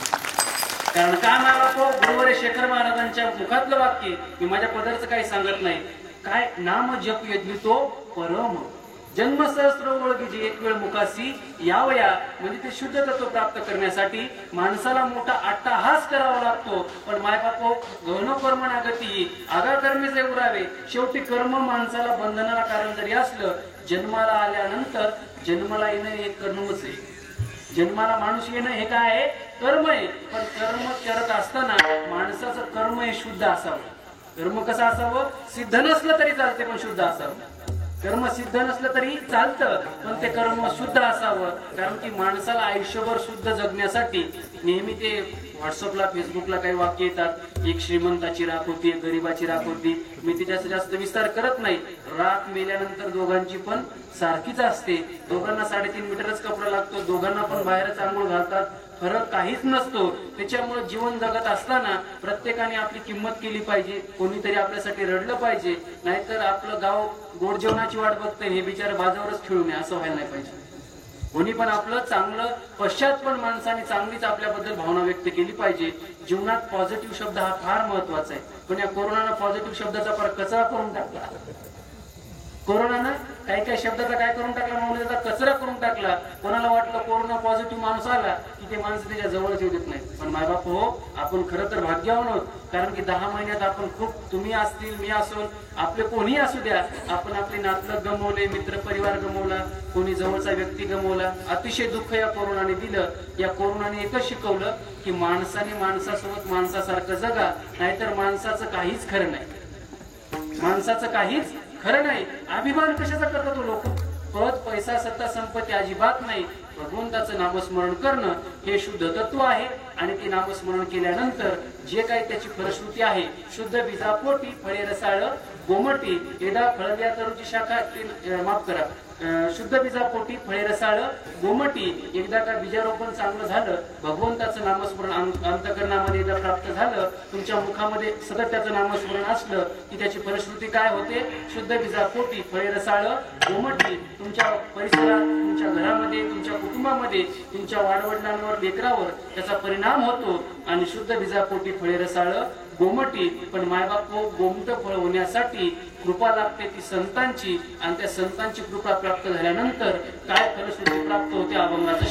कारण काय मला गुरुवारी शेखर महाराजांच्या मुखातलं वाक्य, मी माझ्या पदरचं काही सांगत नाही, काय नाम जप यज्ञितो परम जन्म सहस्त्र ओळखीची एक वेळ मुखासी यावया. म्हणजे ते शुद्ध तत्व प्राप्त करण्यासाठी माणसाला मोठा अट्टाहास करावा लागतो. पण मायबापो गहन कर्म नागती आगा कर्मीचे उरावे. शेवटी कर्म माणसाला बंधनाला कारण जरी असलं, जन्माला आल्यानंतर जन्माला येणं एक कर्मच आहे. जन्माला माणूस येणं हे काय आहे, कर्म आहे. पण कर्म करत असताना माणसाचं कर्म हे शुद्ध असावं. कर्म कसं असावं, सिद्ध नसलं तरी चालते पण शुद्ध असावं. कर्म सिद्ध नसलं तरी चालतं, पण ते कर्म शुद्ध असावं. कारण की माणसाला आयुष्यभर शुद्ध जगण्यासाठी नेहमी ते व्हॉट्सअपला फेसबुकला काही वाक्य येतात, एक श्रीमंताची राख होती, एक गरीबाची राख होती. मी तिच्याचा जास्त विस्तार करत नाही. राख मेल्यानंतर दोघांची पण सारखीच असते. दोघांना 3.5 मीटरच कपडा लागतो, दोघांना पण बाहेरच आंघोळ घालतात, फरक काहीच नसतो. त्याच्यामुळे जीवन जगत असताना प्रत्येकाने आपली किंमत केली पाहिजे. कोणीतरी आपल्यासाठी रडलं पाहिजे, नाहीतर आपलं गाव गोड जेवणाची वाट बघतंय, हे बिचार बाजावरच खेळू नये असं व्हायला नाही पाहिजे. कोणी पण आपलं चांगलं पश्चात पण माणसाने चांगलीच आपल्याबद्दल भावना व्यक्त केली पाहिजे. जीवनात पॉझिटिव्ह शब्द हा फार महत्वाचा आहे. पण या कोरोनानं पॉझिटिव्ह शब्दाचा फार कचरा करून टाकला. कोरोनानं काही शब्दाचा काय करून टाकला, मौल्याचा कचरा करून टाकला. कोणाला वाटलं कोरोना पॉझिटिव्ह माणूस आला की ते माणसं त्याच्या जवळच येऊ देत नाही. पण मायबाप हो, आपण खरं तर भाग्यवान आहोत. कारण की 10 महिन्यात आपण खूप, तुम्ही असतील, मी असो, आपले कोणी असू द्या, आपण आपले नातलग गमवले, मित्र परिवार गमवला, कोणी जवळचा व्यक्ती गमवला. अतिशय दुःख या कोरोनाने दिलं. या कोरोनाने एकच शिकवलं की माणसाने माणसासोबत माणसासारखं जगा, नाहीतर माणसाचं काहीच खरं नाही. माणसाचं काहीच खरं नाही. अभिमान कशाचा करतो लोक, पद पैसा सत्ता संपत्ती अजिबात नाही. भगवंताचं नामस्मरण करणं हे शुद्ध तत्व आहे. आणि ते नामस्मरण केल्यानंतर जे काही त्याची फलश्रुती आहे, शुद्ध बीजापोटी फळे रसाळ गोमटी एदा फळव्या तरुची शाखा, माफ करा, शुद्ध बीजापोटी फळे रसाळ गोमटी. एकदा का बीजारोपण चांगलं झालं, भगवंताचं नामस्मरण अंतकरणामध्ये एकदा प्राप्त झालं, तुमच्या मुखामध्ये सतत त्याचं नामस्मरण असलं की त्याची फलश्रुती काय होते, शुद्ध बीजापोटी फळे रसाळ गोमटी. तुमच्या परिसरात, तुमच्या घरामध्ये, तुमच्या कुटुंबामध्ये, तुमच्या वाडवडिलांवर, लेकरावर त्याचा परिणाम होतो. आणि शुद्ध बीजापोटी फळे रसाळ गोमटी. पण मायबाप गोमट फळ होण्यासाठी कृपा लागते ती संतांची, आणि त्या संतांची कृपा प्राप्त झाल्यानंतर काय फलश्रुती प्राप्त होते, अभंगाचं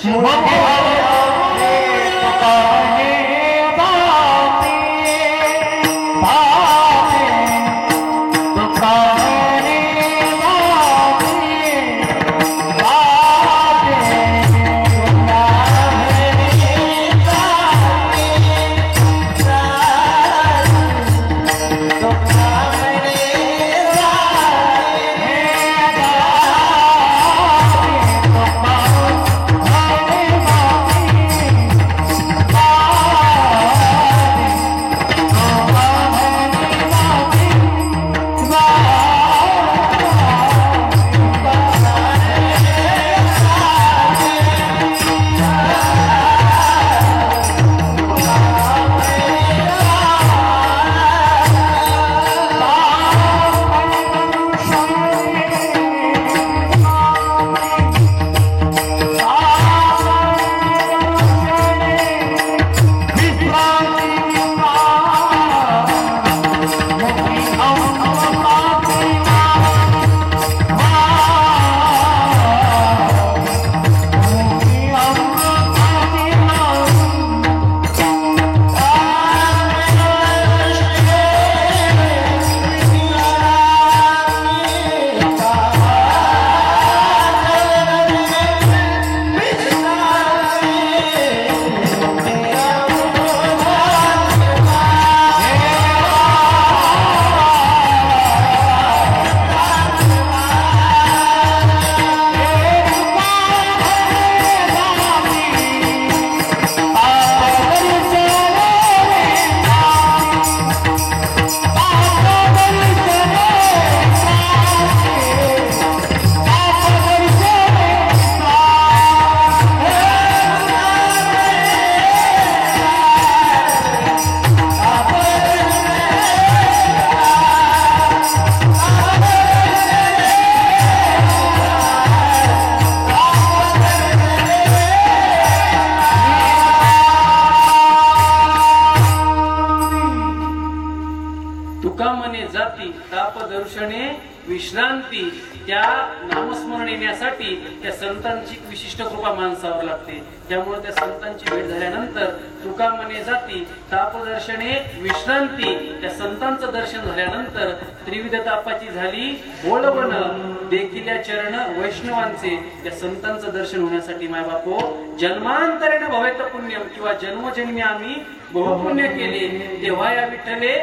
तापदर्शने विश्रांती. त्या नामस्मरण येण्यासाठी त्या संतांची विशिष्ट कृपा माणसावर लागते. त्यामुळे त्या संतांची भेट झाल्यानंतर तुका म्हणे जाती तापदर्शने विश्रांती. त्या संतांचं दर्शन झाल्यानंतर त्रिविध तापाची झाली बोलवन. देखील चरण वैष्णवांचे. त्या संतांचं दर्शन होण्यासाठी माय बापो जन्मांतरेने भवेत पुण्यम किंवा जन्मजन्मी आम्ही बहुपुण्य केले. तेव्हा या विठ्ठले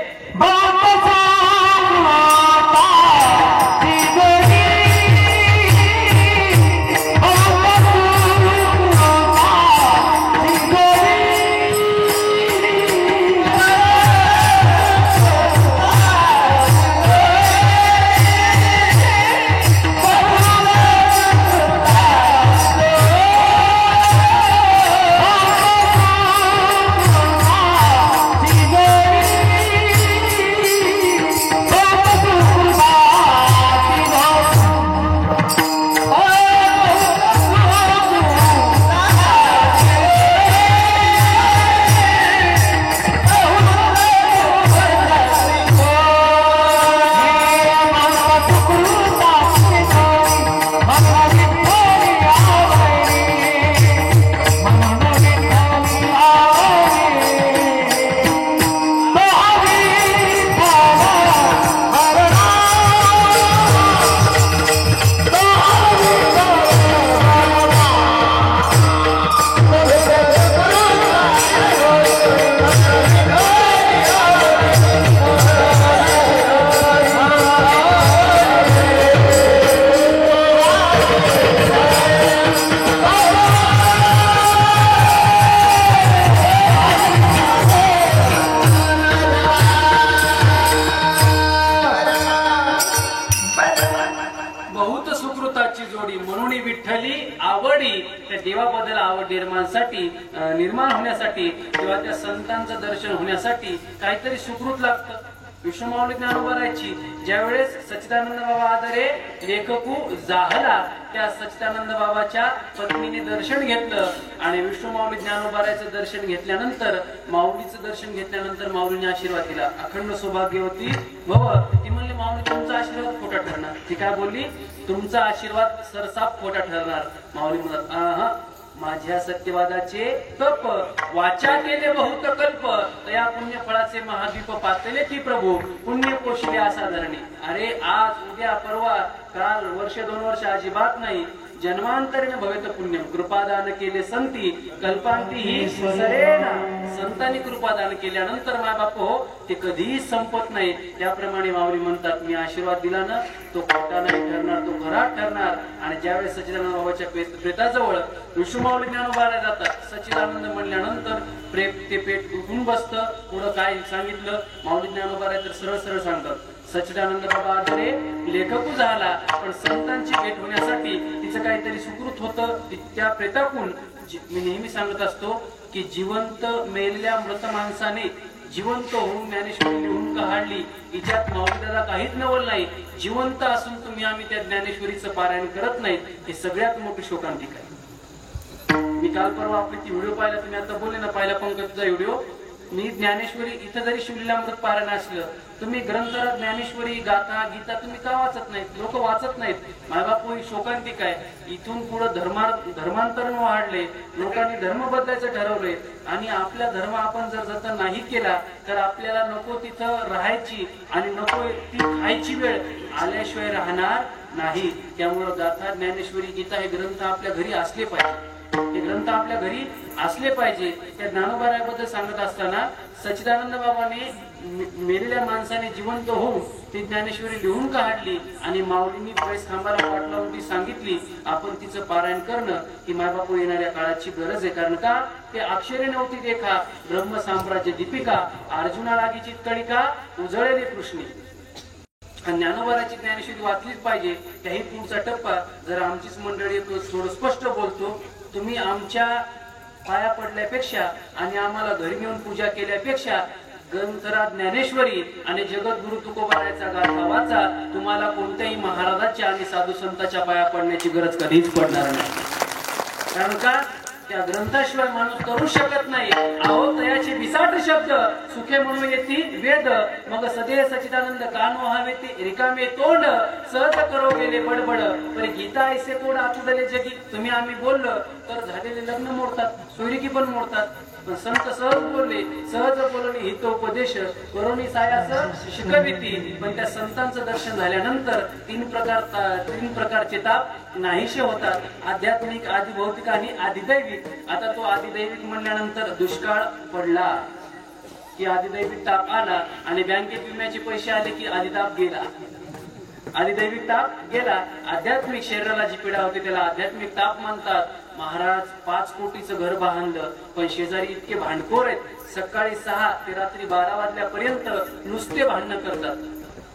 देवाबद्दल आवड निर्माण होण्यासाठी किंवा त्या संतांचं दर्शन होण्यासाठी काहीतरी सुकृत लागतं. विष्णुमाऊली ज्ञानोबारायची ज्यावेळेस सच्चिदानंद बाबा आदरे लेखकू जाहला त्या सच्चिदानंद बाबाच्या पत्नीने दर्शन घेतलं आणि विष्णुमाऊली ज्ञानोबारायचं दर्शन घेतल्यानंतर माऊलीचं दर्शन घेतल्यानंतर माऊलीने आशीर्वाद दिला. अखंड सौभाग्यवती भव. ती म्हणली माऊली तुमचा आशीर्वाद खोटा ठरणार. ती काय बोलली? तुमचा आशीर्वाद सरसाप खोटा ठरणार. माऊली म्हणतात माझ्या सत्यवादाचे तप वाचा केले बहुत कल्प तया पुण्य फळाचे महादीप पातले ती प्रभू पुण्य पोषले असाधारणी. अरे आज उद्या परवा काल वर्ष 2 वर्ष अजिबात नाही. जन्मांतरेने भवेत पुण्यम कृपादान केले संती कल्पांती ही सरेना. संतांनी कृपादान केल्यानंतर माय बाप हो ते कधीही संपत नाही. त्याप्रमाणे माऊली म्हणतात मी आशीर्वाद दिला ना तो खोटा नाही ठरणार, तो खरा ठरणार. आणि ज्यावेळेस सच्चिदानंद बाबाच्या प्रेताजवळ विष्णुमाऊली ज्ञानोबाला जातात. सच्चिदानंद म्हणल्यानंतर ते पेट उठून बसतं. पुढं काय सांगितलं माऊली ज्ञानोबाला तर सरळ सरळ सांगतात. सच्चिदानंद बाबा आदरे लेखकू झाला पण संतांची भेट होण्यासाठी तिचं काहीतरी सुकृत होतं. त्या प्रेताकून मी नेहमी सांगत असतो की जिवंत मेलेल्या मृत माणसाने जिवंत होऊन ज्ञानेश्वरी लिहून काढली. हिच्यात माऊलीला काहीच नवल नाही. जिवंत असून तुम्ही आम्ही त्या ज्ञानेश्वरीचं पारायण करत नाहीत हे सगळ्यात मोठी शोकांतिका आहे. मी काल परवा आपली ती व्हिडिओ पाहिला. तुम्ही आता बोलले ना पहिला पंकजचा व्हिडिओ. मी ज्ञानेश्वरी इथं जरी शिवलीलामृत पारायण असलं तुम्ही ग्रंथात ज्ञानेश्वरी गाथा गीता तुम्ही का वाचत नाहीत? लोक वाचत नाहीत. मायबापू ही शोकांतिका आहे. इथून पुढे धर्मांतरण वाढले. लोकांनी धर्म बदलायचं ठरवलंय आणि आपला धर्म आपण जर जतन नाही केला तर आपल्याला नको तिथं राहायची आणि नको ती खायची वेळ आल्याशिवाय राहणार नाही. त्यामुळं गाथा ज्ञानेश्वरी गीता हे ग्रंथ आपल्या घरी असले पाहिजे. हे ग्रंथ आपल्या घरी असले पाहिजे. त्या ज्ञानोबारायाबद्दल सांगत असताना सच्चिदानंद बाबाने मेलेल्या माणसाने जिवंत होऊन ती ज्ञानेश्वरी लिहून काढली आणि माऊलींनी पैस खांबाला पाठ लावून ती सांगितली आपण तिचं पारायण करणं ही मायबापू येणाऱ्या काळाची गरज आहे. कारण का ते अक्षरे नव्हती देखा ब्रह्म साम्राज्य दीपिका अर्जुना लागीची कळिका उजळले कृष्णी. ज्ञानोबाराची ज्ञानेश्वरी वाचलीच पाहिजे. त्याही पुढचा टप्पा जर आमचीच मंडळी थोडं स्पष्ट बोलतो. तुम्ही आमच्या पाया पडल्यापेक्षा आणि आम्हाला घरी नेऊन पूजा केल्यापेक्षा ग्रंथराज ज्ञानेश्वरी आणि जगद्गुरु तुकोबारायचा गाथा वाचा. तुम्हाला कोणत्याही महाराजाच्या आणि साधू संतांच्या पाया पडण्याची गरज कधीच पडणार नाही. कारण का त्या ग्रंथाशिवाय माणूस करू शकत नाही. अहो तयाचे विसाट शब्द सुखे म्हणून येतील वेद मग सदे सचिदानंद कानो हवे ते रिकामे तोंड सहज करो गेले बडबड परी गीता ऐसे तोड आतुडले जगी तुम्ही आम्ही बोललं तर झालेले लग्न मोडतात सोयरिकी पण मोडतात पण संत सहज बोलले सहज बोलणे हितोपदेश करोनी सायास शिकविती पण त्या संतांचं दर्शन झाल्यानंतर तीन प्रकारचे ताप नाहीशे होतात आध्यात्मिक आदिभौतिक आणि आदिदैविक आता तो आदिदैविक म्हणल्यानंतर दुष्काळ पडला की आदिदैविक ताप आला आणि बँकेत विम्याचे पैसे आले की आदिताप गेला आदिदैविक ताप गेला आध्यात्मिक शरीराला जी पीडा होती त्याला आध्यात्मिक ताप म्हणतात महाराज 5 कोटीचं घर बांधलं पण शेजारी इतके भांडखोर आहेत सकाळी 6 ते रात्री 12 वाजल्यापर्यंत नुसते भांडणं करतात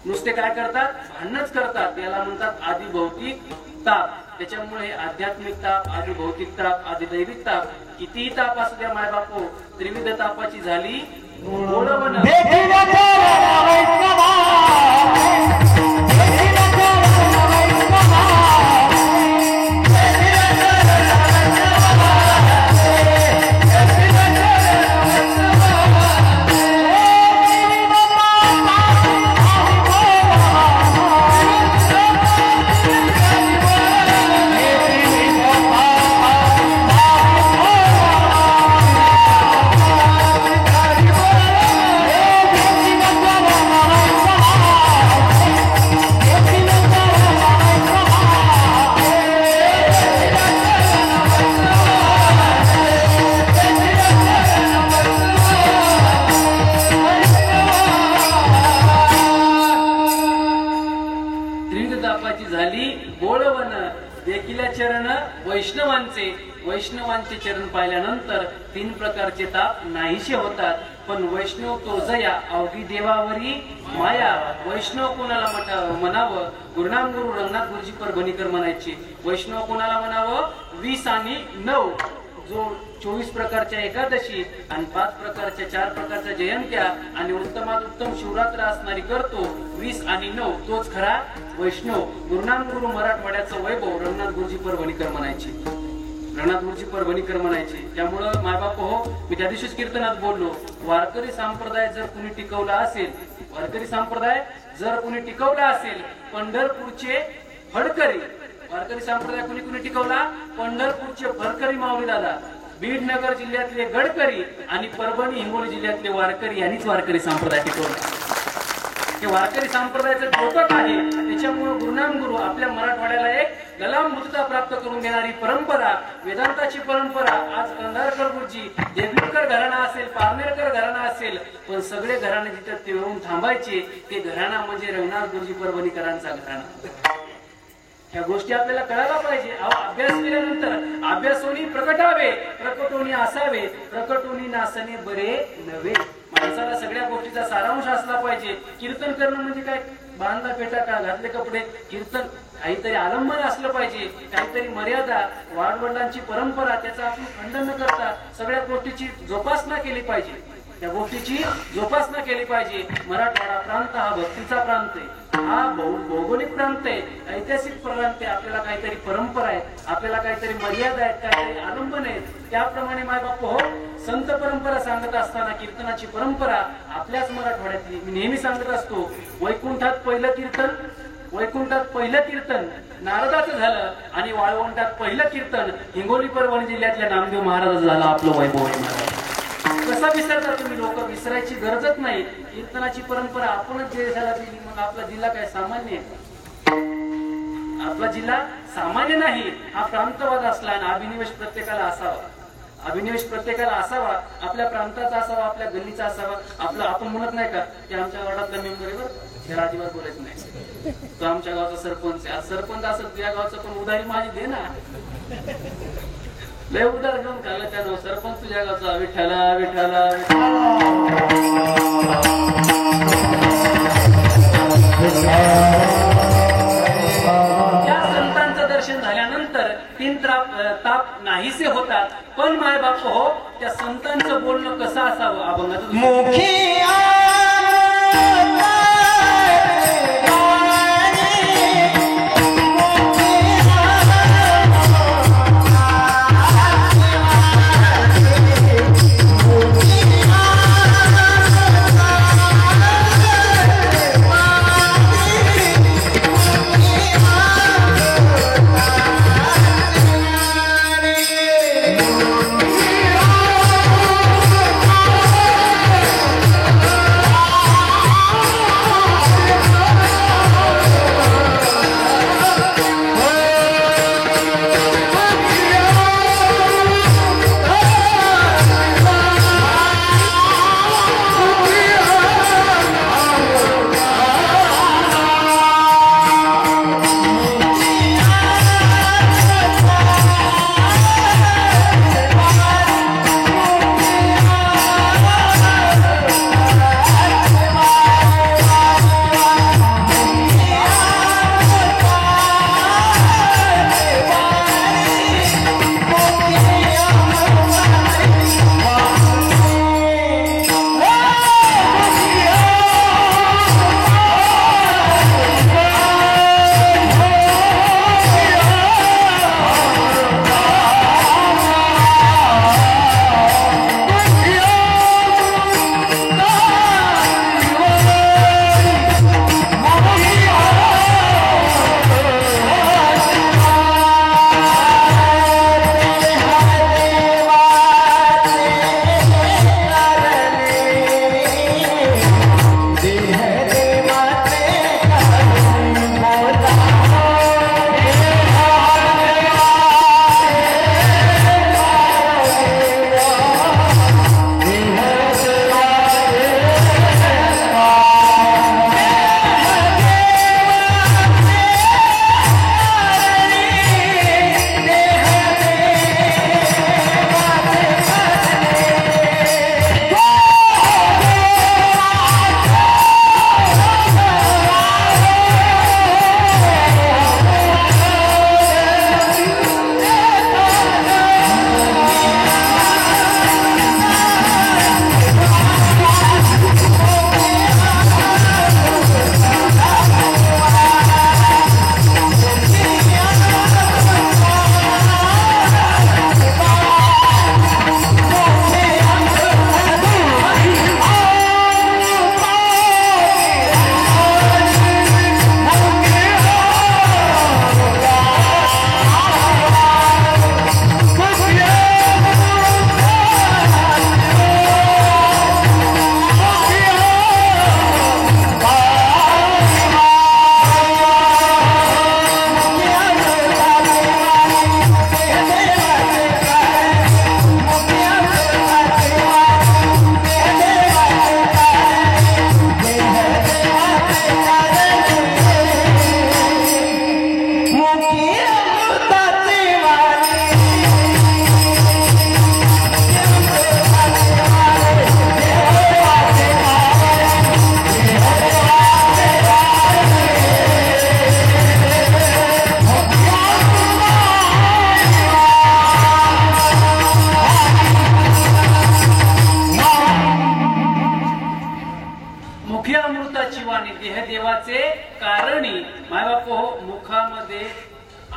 नुसते काय करतात भांडणच करतात याला म्हणतात आदिभौतिक ताप त्याच्यामुळे आध्यात्मिक ताप आदिभौतिक ताप आदिदैविक ताप कितीही ताप असू द्या मायबापो त्रिविध तापाची झाली ओळवण वैष्णवांचे चरण पाहिल्यानंतर 3 प्रकारचे ताप नाहीशे होतात पण वैष्णव तो जया अवघी देवावरी माया वैष्णव कोणाला म्हणावं गुरुनाम गुरु रंगनाथ गुरुजी परभणीकर म्हणायचे वैष्णव कोणाला म्हणावं 20 आणि 9 जो 24 प्रकारच्या एकादशी आणि 5 प्रकारच्या 4 प्रकारच्या जयंत्या आणि उत्तमात उत्तम शिवरात्र असणारी करतो 20 आणि 9 तोच खरा वैष्णव गुरुनाम गुरु मराठवाड्याचं वैभव रंगनाथ गुरुजी परभणीकर म्हणायचे रंगनाथ गुरुजी परभणीकर म्हणायचे त्यामुळं मायबाप हो मी त्या दिवशीच कीर्तनात बोललो वारकरी संप्रदाय जर कुणी टिकवला असेल वारकरी संप्रदाय जर कुणी टिकवला असेल पंढरपूरचे फडकरी वारकरी संप्रदाय कुणी टिकवला पंढरपूरचे फडकरी माऊली दादा बीड नगर जिल्ह्यातले गडकरी आणि परभणी हिंगोली जिल्ह्यातले वारकरी यांनीच वारकरी संप्रदाय टिकवला हे वारकरी संप्रदायाचं द्योतक आहे त्याच्यामुळे गुरुनाम गुरु आपल्या मराठवाड्याला एक ललामभूतता प्राप्त करून देणारी परंपरा वेदांताची परंपरा आज कंधारकर गुरुजी देवकर घराणा असेल पारनेरकर घराणा असेल पण सगळे घराणे जिथे ते येऊन थांबायचे ते घराणा म्हणजे रंगनाथ गुरुजी परभणीकरांचा घराणा ह्या गोष्टी आपल्याला कळायला पाहिजे अभ्यास केल्यानंतर अभ्यासोनी प्रकटावे प्रकटोनी असावे प्रकटोनी नासणे बरे नव्हे माणसाला सगळ्या गोष्टीचा सारांश असला पाहिजे कीर्तन करणं म्हणजे काय बांधला पेटा का घातले कपडे कीर्तन काहीतरी आलंबन असलं पाहिजे काहीतरी मर्यादा वाडवडिलांची परंपरा त्याचा आपण खंडन न करता सगळ्या गोष्टीची जोपासना केली पाहिजे त्या गोष्टीची जोपासना केली पाहिजे मराठवाडा प्रांत हा भक्तीचा प्रांत आहे हा भौगोलिक प्रांत आहे ऐतिहासिक प्रांत आहे आपल्याला काहीतरी परंपरा आहे आपल्याला काहीतरी मर्यादा आहेत काहीतरी आलंबन आहेत त्याप्रमाणे मायबाप हो संत परंपरा सांगत असताना कीर्तनाची परंपरा आपल्याच मराठवाड्यातली मी नेहमी सांगत असतो वैकुंठात पहिलं कीर्तन नारदाचं झालं आणि वाळवंटात पहिलं कीर्तन हिंगोली परभणी जिल्ह्यातल्या नामदेव महाराजाचं झालं आपलं वैभव महाराज कसा विसरता तुम्ही लोक विसरायची गरजच नाही कीर्तनाची परंपरा आपणच देशाला दिली मग आपला जिल्हा काय सामान्य आहे आपला जिल्हा सामान्य नाही हा प्रांतवाद असला आणि अभिनिवेश प्रत्येकाला असावा आपल्या प्रांताचा असावा आपल्या गल्लीचा असावा आपला आपण म्हणत नाही का की आमच्या वार्डातला मेंबर त्याला अजिबात बोलायचं नाही तो आमच्या गावचा सरपंच आहे आज सरपंच असं तुझ्या गावचं पण उधारी माझी दे ना लय उधार घेऊन खाल्लं त्यानं सरपंच तुझ्या गावचा विठ्ठला विठ्ठला या संतांचं दर्शन झाल्यानंतर 3 ताप नाहीसे होतात पण माय बाप हो त्या संतांचं बोलणं कसं असावं अभंगाचं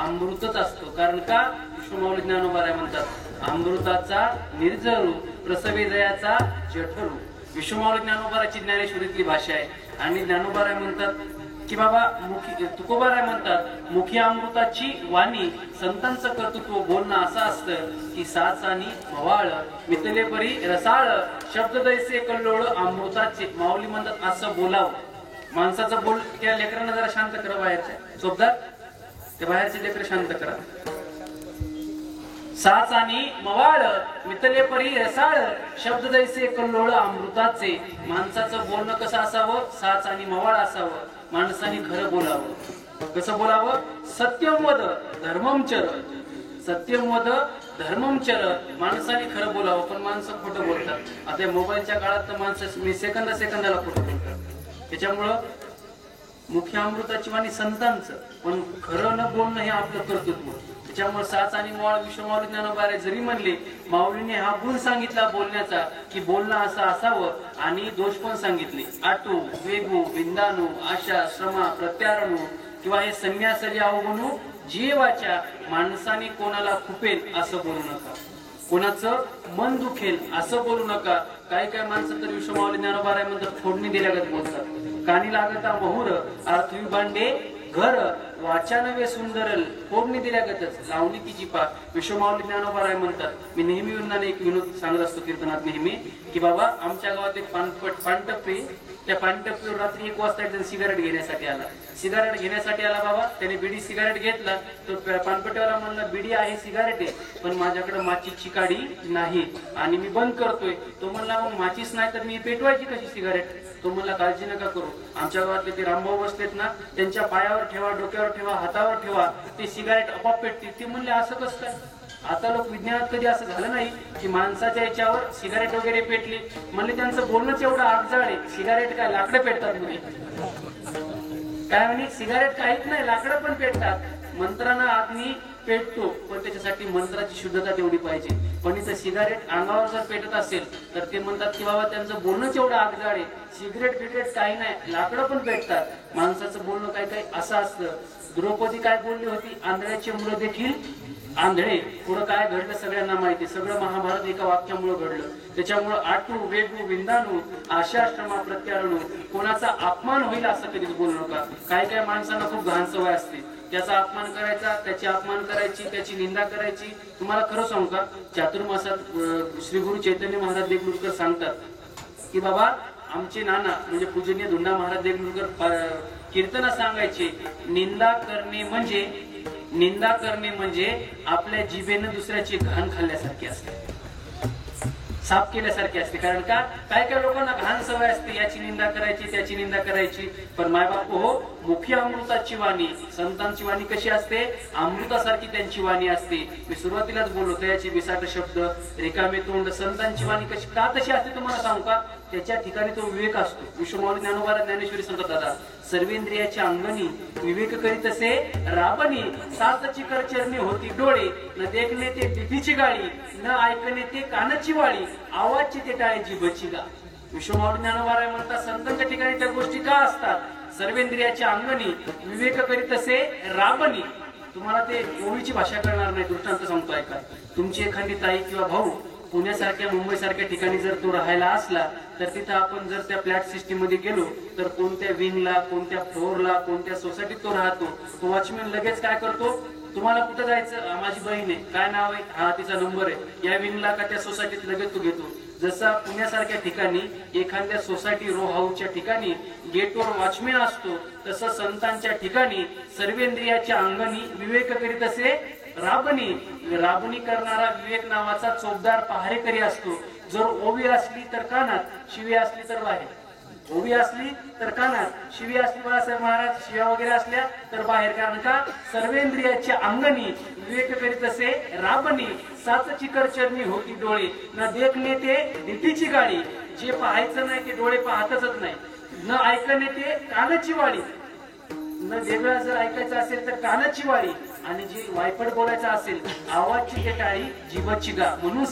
अमृतच असतो. कारण का विश्वमाऊली ज्ञानोबा म्हणतात अमृताचा निर्जरू प्रसवी दयाचा जठरू. विश्वमाऊली ज्ञानोबाची ज्ञानेश्वरीतली भाषा आहे. आणि ज्ञानोबा म्हणतात की बाबा मुखी तुकोबाराय म्हणतात मुखी अमृताची वाणी संतांचं कर्तृत्व बोलणं असं असतं की साच आणि मवाळ मितले परी रसाळ शब्द दैसे कल्लोळ अमृताचे. माऊली म्हणतात असं बोलावं. माणसाचं बोल त्या लेकरांना जरा शांत करा. बाहेरच्या सोबत ते बाहेरचे लेकर शांत करा. साच आणि मवाळ मितले परी रसाळ शब्द दैसे कल्लोळ अमृताचे. माणसाचं बोलणं कसं असावं? साच आणि मवाळ असावं. माणसाने खरं बोलावं. कसं बोलावं? सत्यम वद धर्मम चर. सत्यम वद धर्मम चर. माणसाने खरं बोलावं. पण माणसं खोटं बोलतात. आता मोबाईलच्या काळात तर माणसं सेकंदाला खोटं बोलतात. त्याच्यामुळं मुख्य अमृताची वाणी संतांचं पण खरं न बोलणं हे आपलं कर्तृत्व. त्याच्यामुळे साच आणि मवाळ विश्वमाऊली ज्ञानोबा जरी म्हणले माऊलीने हा गुण सांगितला बोलण्याचा की बोलणं असं असावं. आणि दोष पण सांगितले आटू वेगू विंदाणू आशा श्रमा प्रत्यारणू किंवा हे संन्यासरी अवगणू जीवाच्या. माणसाने कोणाला खुपेल असं बोलू नका. कोणाचं मन दुखेल असं बोलू नका. काही काही माणसं तर विश्वमाऊली ज्ञानोबा म्हणतात फोडणी दिल्यागत बोलतात. कानी लागता मोहूर अर्थवी भांडे घर वाचा नव्हे सुंदरल फोडणी दिल्यागतच लावणी तिची पाक. विश्वमाऊली ज्ञानोबा राय म्हणतात, मी नेहमी विनोदाने एक विनोद सांगत असतो कीर्तनात नेहमी, की बाबा आमच्या गावात एक पानटप्पे, त्या पानटप्पीवर रात्री 1 वाजता एक जण सिगारेट घेण्यासाठी आला. सिगारेट घेण्यासाठी आला बाबा, त्याने बिडी सिगारेट घेतला. तो पानपट्टीवाला म्हणला, बिडी आहे सिगारेट आहे, पण माझ्याकडे माचीची काडी नाही आणि मी बंद करतोय. तो म्हणला, मग माचीच नाही तर मी पेटवायची कशी सिगारेट? तो म्हणला, काळजी नका करू, आमच्या गावातले ते रामभाऊ बसलेत ना, त्यांच्या पायावर ठेवा, डोक्यावर ठेवा, हातावर ठेवा, ते सिगारेट आपोआप पेटते. ते म्हणले, असं कसं काय? आता लोक विज्ञानात कधी असं झालं नाही की माणसाच्या याच्यावर सिगारेट वगैरे पेटली. म्हणले त्यांचं बोलणंच एवढं आगजाळ आहे. सिगारेट काय लाकडं पेटतात म्हणे. काय म्हणे, सिगारेट काहीच नाही, लाकडं पण पेटतात. मंत्रांना अग्नी पेटतो, पण त्याच्यासाठी मंत्राची शुद्धता तेवढी पाहिजे. पण इथं सिगारेट अंगावर जर पेटत असेल तर ते म्हणतात की बाबा त्यांचं बोलणंच एवढं आगजाळ आहे. सिगरेट बिगरेट काही नाही, लाकडं पण पेटतात. माणसाचं बोलणं काय काय असं असतं. द्रौपदी काय बोलली होती, आंधळ्याची मुलं देखील आंधळे. पुढं काय घडलं सगळ्यांना माहिती. सगळं महाभारत एका वाक्यामुळे घडलं. त्याच्यामुळे आटू वेगू विंदाणू आशाश्रमा प्रत्यारणू, कोणाचा अपमान होईल असं कधीच बोलू नका. काय काय माणसांना खूप घाण सवय असते, त्याचा अपमान करायचा, त्याची अपमान करायची, त्याची निंदा करायची. तुम्हाला खरं सांगू का, चातुर्मासात श्री गुरु चैतन्य महाराज देगलूरकर सांगतात की बाबा आमचे नाना म्हणजे पूजनीय धुंडा महाराज देगलूरकर कीर्तन सांगायचे, निंदा करणे म्हणजे आपल्या जिभेनं दुसऱ्याची घाण खाल्ल्यासारखी असते, साफ केल्यासारखी असते. कारण का, काय काय लोकांना घाण सवय असते, याची निंदा करायची, त्याची निंदा करायची. पण मायबाप हो, मुखी अमृताची वाणी, संतांची वाणी कशी असते, अमृतासारखी त्यांची वाणी असते. मी सुरुवातीलाच बोललो, त्याचे बिसाट शब्द, रिकामे तोंड. संतांची वाणी कशी का तशी असते तुम्हाला सांगू का, त्याच्या ठिकाणी तो विवेक असतो. विश्वमाऊली ज्ञानोबा ज्ञानेश्वरी सांगतात, दादा सर्वेंद्रियाच्या अंगणी विवेक करीत असे राबणी, 7 चिकर चरणी होती डोळे, न देखणे ते पिठीची गाळी, न ऐकणे ते कानाची वाळी, आवाजची ते टाळे जिभची गा. विश्वमाऊली ज्ञानोबा राय म्हणतात, संतांच्या ठिकाणी त्या गोष्टी का असतात, सर्वेंद्रियाच्या अंगणी विवेक करीत असे राबणी. तुम्हाला ते ओळीची भाषा करणार नाही, दृष्टांत सांगतो ऐका. तुमची एखादी ताई किंवा भाऊ पुण्यासारख्या मुंबईसारख्या ठिकाणी जर तो राहायला असला तर तिथं आपण जर त्या फ्लॅट सिस्टीम मध्ये गेलो तर कोणत्या विंगला, कोणत्या फ्लोअरला, कोणत्या सोसायटीत तो राहतो, तो वॉचमॅन लगेच काय करतो, तुम्हाला कुठं जायचं, माझी बहीण आहे, काय नाव आहे, हा तिचा नंबर आहे, या विंगला का त्या सोसायटीत लगेच तो घेतो. जसा पुण्यासारख्या ठिकाणी एखाद्या सोसायटी रो हाऊसच्या ठिकाणी गेटवर वॉचमॅन असतो, तसं संतांच्या ठिकाणी सर्वेंद्रियाच्या अंगणी विवेक करीत असे राबणी करणारा विवेक नावाचा चोपदार पहारेकरी असतो. जर ओवी असली तर कानात, शिवी असली तर बाहेर. ओवी असली तर कानात, शिवी असली बाळासाहेब महाराज शिव्या वगैरे असल्या तर बाहेर. कारण का, सर्वेंद्रियाच्या अंगणी विवेक करीत असे राबणी, 7 चिकर चरणी होती डोळे, न देखणे ते दिठीची गाडी. जे पाहायचं नाही ते डोळे पाहतच नाही, न ऐकणे ते कानाची वाळी. न वेगळं जर ऐकायचं असेल तर कानाची वाळी, आणि जे वायपट बोलायचं असेल आवाजची ते टाळी जिभची गा. म्हणून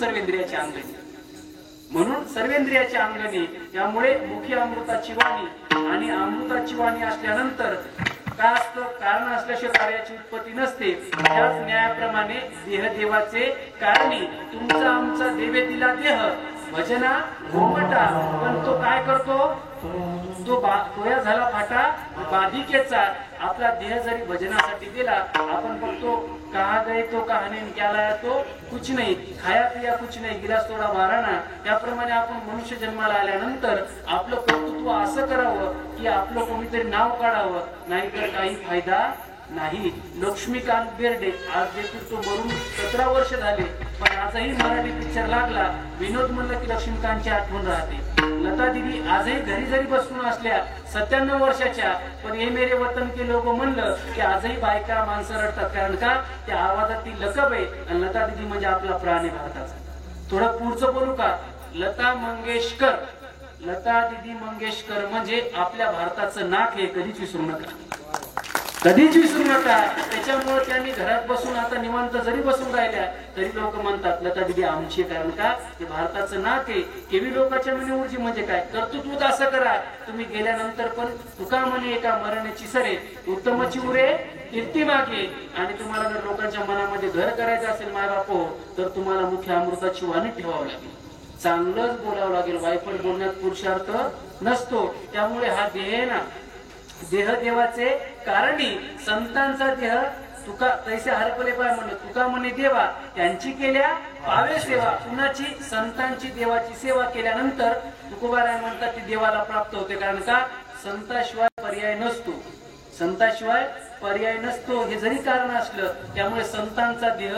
सर्वेंद्रियाची अंगणी. त्यामुळे मुखी अमृताची वाणी, आणि अमृताची वाणी असल्यानंतर काय असतं, कारण असल्याशिवाय कार्याची उत्पत्ती नसते. त्याच न्यायाप्रमाणे देह देवाचे कारणी. तुमचा आमचा देवे दिला देह भजना घोमटा, पण तो काय करतो, तो तोया झाला फाटा बाधिकेचा. आपला देह जरी भजनासाठी दिला, आपण बघतो कहा गए तो कहा नहीं, क्या लाया तो कुछ नहीं, खाया पिया कुछ नहीं, गिलास थोडा बाराना. त्याप्रमाणे आपण मनुष्य जन्माला आल्यानंतर आपलं कर्तृत्व असं करावं की आपलं कोणीतरी नाव काढावं, नाहीतर काही फायदा नाही. लक्ष्मीकांत बेर्डे आज देखील तो मरून 17 वर्ष झाले, पण आजही मराठी पिक्चर लागला, विनोद म्हणलं की लक्ष्मीकांतची आठवण राहते. लता दिदी आजही घरी जरी बसून असल्या 97 वर्षाच्या, पण हे मेरे वतन के लोक म्हणलं की आजही बायका माणसं रडतात. कारण का, त्या आवाजात ती लकब आहे, आणि लता दिदी म्हणजे आपला प्राण आहे भारताचा. थोडं पुढचं बोलू का, लता दिदी मंगेशकर म्हणजे आपल्या भारताचं नाक हे कधीच विसरू नका, कधीच विसरू नका. त्याच्यामुळे त्यांनी घरात बसून आता निवांत जरी बसून राहिल्या तरी लोक म्हणतात लता दिदी आमची. कारण का, ते भारताचं नाक आहे. केवी लोकांच्या मनी ऊर्जी म्हणजे काय, कर्तृत्व असं करा तुम्ही गेल्यानंतर पण तुका म्हणे एका मरणाची सरे, उत्तमची उरे कीर्ती मागे. आणि तुम्हाला जर लोकांच्या मनामध्ये घर करायचं असेल मायबापो, तर तुम्हाला मुख्य अमृताची वाणी ठेवावं लागेल, चांगलंच बोलावं लागेल. वायफळ बोलण्यात पुरुषार्थ नसतो. त्यामुळे हा देह ना, देह देवाचे कारणी संतांचा देह तुका तैसे हरपले पाय म्हणलं तुका म्हणे देवा त्यांची केल्या पावे सेवा कुणाची संतांची देवाची सेवा केल्यानंतर तुकोबाराय म्हणतात ती देवाला प्राप्त होते कारण का संताशिवाय पर्याय नसतो संताशिवाय पर्याय नसतो हे जरी कारण असलं त्यामुळे संतांचा देह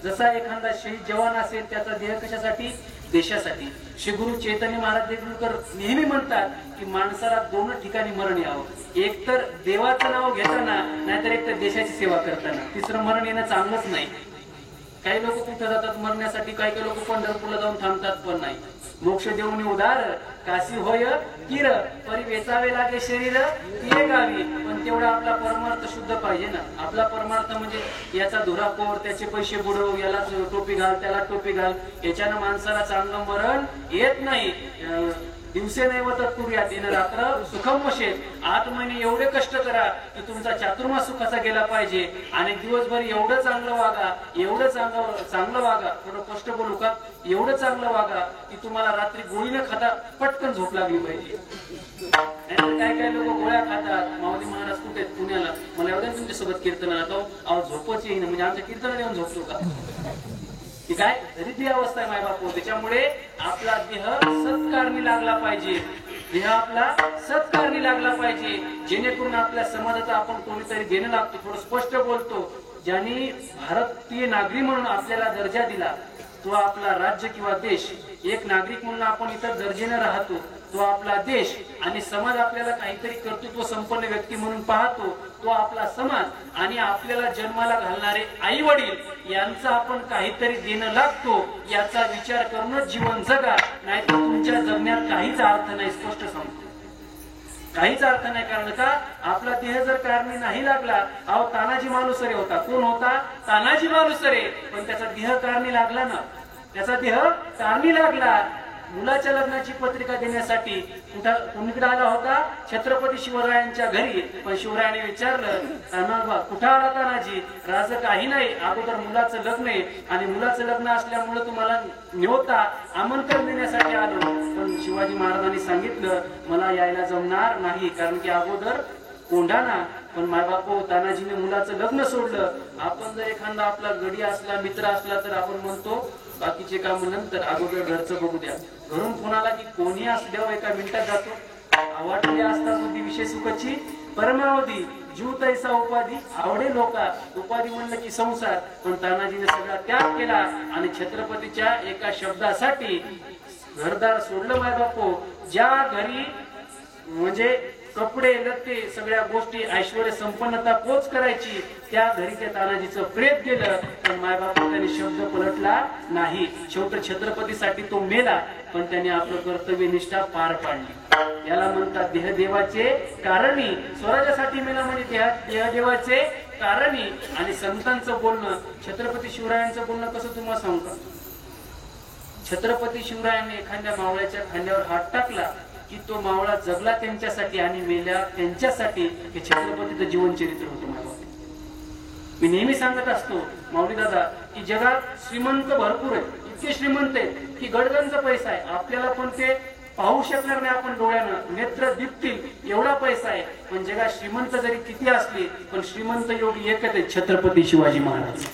जसा एखादा शहीद जवान असेल त्याचा देह कशासाठी देशासाठी श्री गुरु चैतन्य महाराज देगलूरकर नेहमी म्हणतात की माणसाला दोन ठिकाणी मरण यावं एक तर देवाचं नाव घेताना नाहीतर एक तर देशाची सेवा करताना तिसरं मरण येणं चांगलंच नाही काही लोक कुठे जातात मरण्यासाठी काही काही लोक पंढरपूरला जाऊन थांबतात पण नाही मोक्ष देऊन उदार काशी होय किर परी वेचावे लागे शरीर तिये गावी पण तेवढा आपला परमार्थ शुद्ध पाहिजे ना आपला परमार्थ म्हणजे याचा धुरा कोर त्याचे पैसे बुडव याला टोपी घाल त्याला टोपी घाल याच्यानं माणसाला चांगलं मरण येत नाही दिवसे नाही तत्पूर्वी दिन रात्र सुखम वशेल 8 महिने एवढे कष्ट करा की तुमचा चातुर्मास सुखाचा गेला पाहिजे आणि दिवसभर एवढं चांगलं वागा एवढं चांगलं वागा थोडं कष्ट बोलू का एवढं चांगलं वागा की तुम्हाला रात्री गोळी न खाता पटकन झोप लागली पाहिजे काय काय लोक गोळ्या खातात माऊली महाराज कुठे पुण्याला मला एवढ्या तुमच्यासोबत कीर्तन अहो झोपच येईन म्हणजे आमच्या कीर्तनाला येऊन झोपतो का की काय दरिद्री अवस्था आहे मायबापू त्याच्यामुळे आपला देह सत्कारणी लागला पाहिजे देह आपला सत्कारणी लागला पाहिजे जेणेकरून आपल्या समाजाचा आपण कोणीतरी देणं लागतो थोडं स्पष्ट बोलतो ज्यांनी भारतीय नागरिक म्हणून आपल्याला दर्जा दिला तो आपला राज्य किंवा देश एक नागरिक म्हणून आपण इतर दर्जेने राहतो तो आपला देश आणि समाज आपल्याला काहीतरी कर्तृत्व संपन्न व्यक्ती म्हणून पाहतो तो आपला समाज आणि आपल्याला जन्माला घालणारे आई वडील यांचा आपण काहीतरी देणं लागतो याचा विचार करूनच जीवन जगा नाहीतर तुमच्या जगण्यात काहीच अर्थ नाही स्पष्ट सांगतो काहीच अर्थ नाही कारण का आपला देह जर कारणी नाही लागला अहो तानाजी मालुसरे होता कोण होता तानाजी मालुसरे पण त्याचा देह कारणी लागला ना त्याचा देह कारणी लागला मुलाच्या लग्नाची पत्रिका देण्यासाठी कुणीकडे आला होता छत्रपती शिवरायांच्या घरी पण शिवरायाने विचारलं कुठं आला तानाजी राज काही नाही अगोदर मुलाचं लग्न आहे आणि मुलाचं लग्न असल्यामुळे तुम्हाला न्योता आमंत्रण देण्यासाठी आलो पण शिवाजी महाराजांनी सांगितलं मला यायला जमणार नाही कारण की अगोदर कोंढाणा पण मायबापू तानाजीने मुलाचं लग्न सोडलं आपण जर एखादा आपला गडी असला मित्र असला तर आपण म्हणतो बाकीचे काम नंतर अगोदर घरचं बघू द्या घरून फोन आला की कोणी असल्यावर एका मिनिटात जातो आवडले असता बुद्धी विषय सुखाची परमावधी जीव तैसा उपाधी आवडे लोका उपाधी म्हणलं की संसार पण तानाजीने सगळा त्याग केला आणि छत्रपतीच्या एका शब्दासाठी घरदार सोडलं मायबापू ज्या घरी म्हणजे कपडे लत्ते सगळ्या गोष्टी ऐश्वर्य संपन्नता पोच करायची त्या घरी त्या तानाजीचं प्रेत गेलं पण मायबापू त्याने शब्द पलटला नाही शेवट छत्रपतीसाठी तो मेला पण त्याने आपलं कर्तव्य निष्ठा पार पाडली याला म्हणतात देह देवाचे कारणी स्वराज्यासाठी मेला म्हणजे देह देवाचे कारणी आणि संतांचं बोलणं छत्रपती शिवरायांचं बोलणं कसं तुम्हाला सांगता छत्रपती शिवरायांनी एखाद्या मावळ्याच्या खांद्यावर हात टाकला की तो मावळा जगला त्यांच्यासाठी आणि मेल्या त्यांच्यासाठी हे छत्रपतीचं जीवनचरित्र होतं माझं मी नेहमी सांगत असतो माऊली दादा की जगात श्रीमंत भरपूर आहे इतके श्रीमंत आहेत की गडगंज पैसा आहे आपल्याला पण ते पाहू शकणार नाही आपण डोळ्यानं नेत्र दिपतील एवढा पैसा आहे पण जगात श्रीमंत जरी किती असले पण श्रीमंत योगी एकच आहे छत्रपती शिवाजी महाराज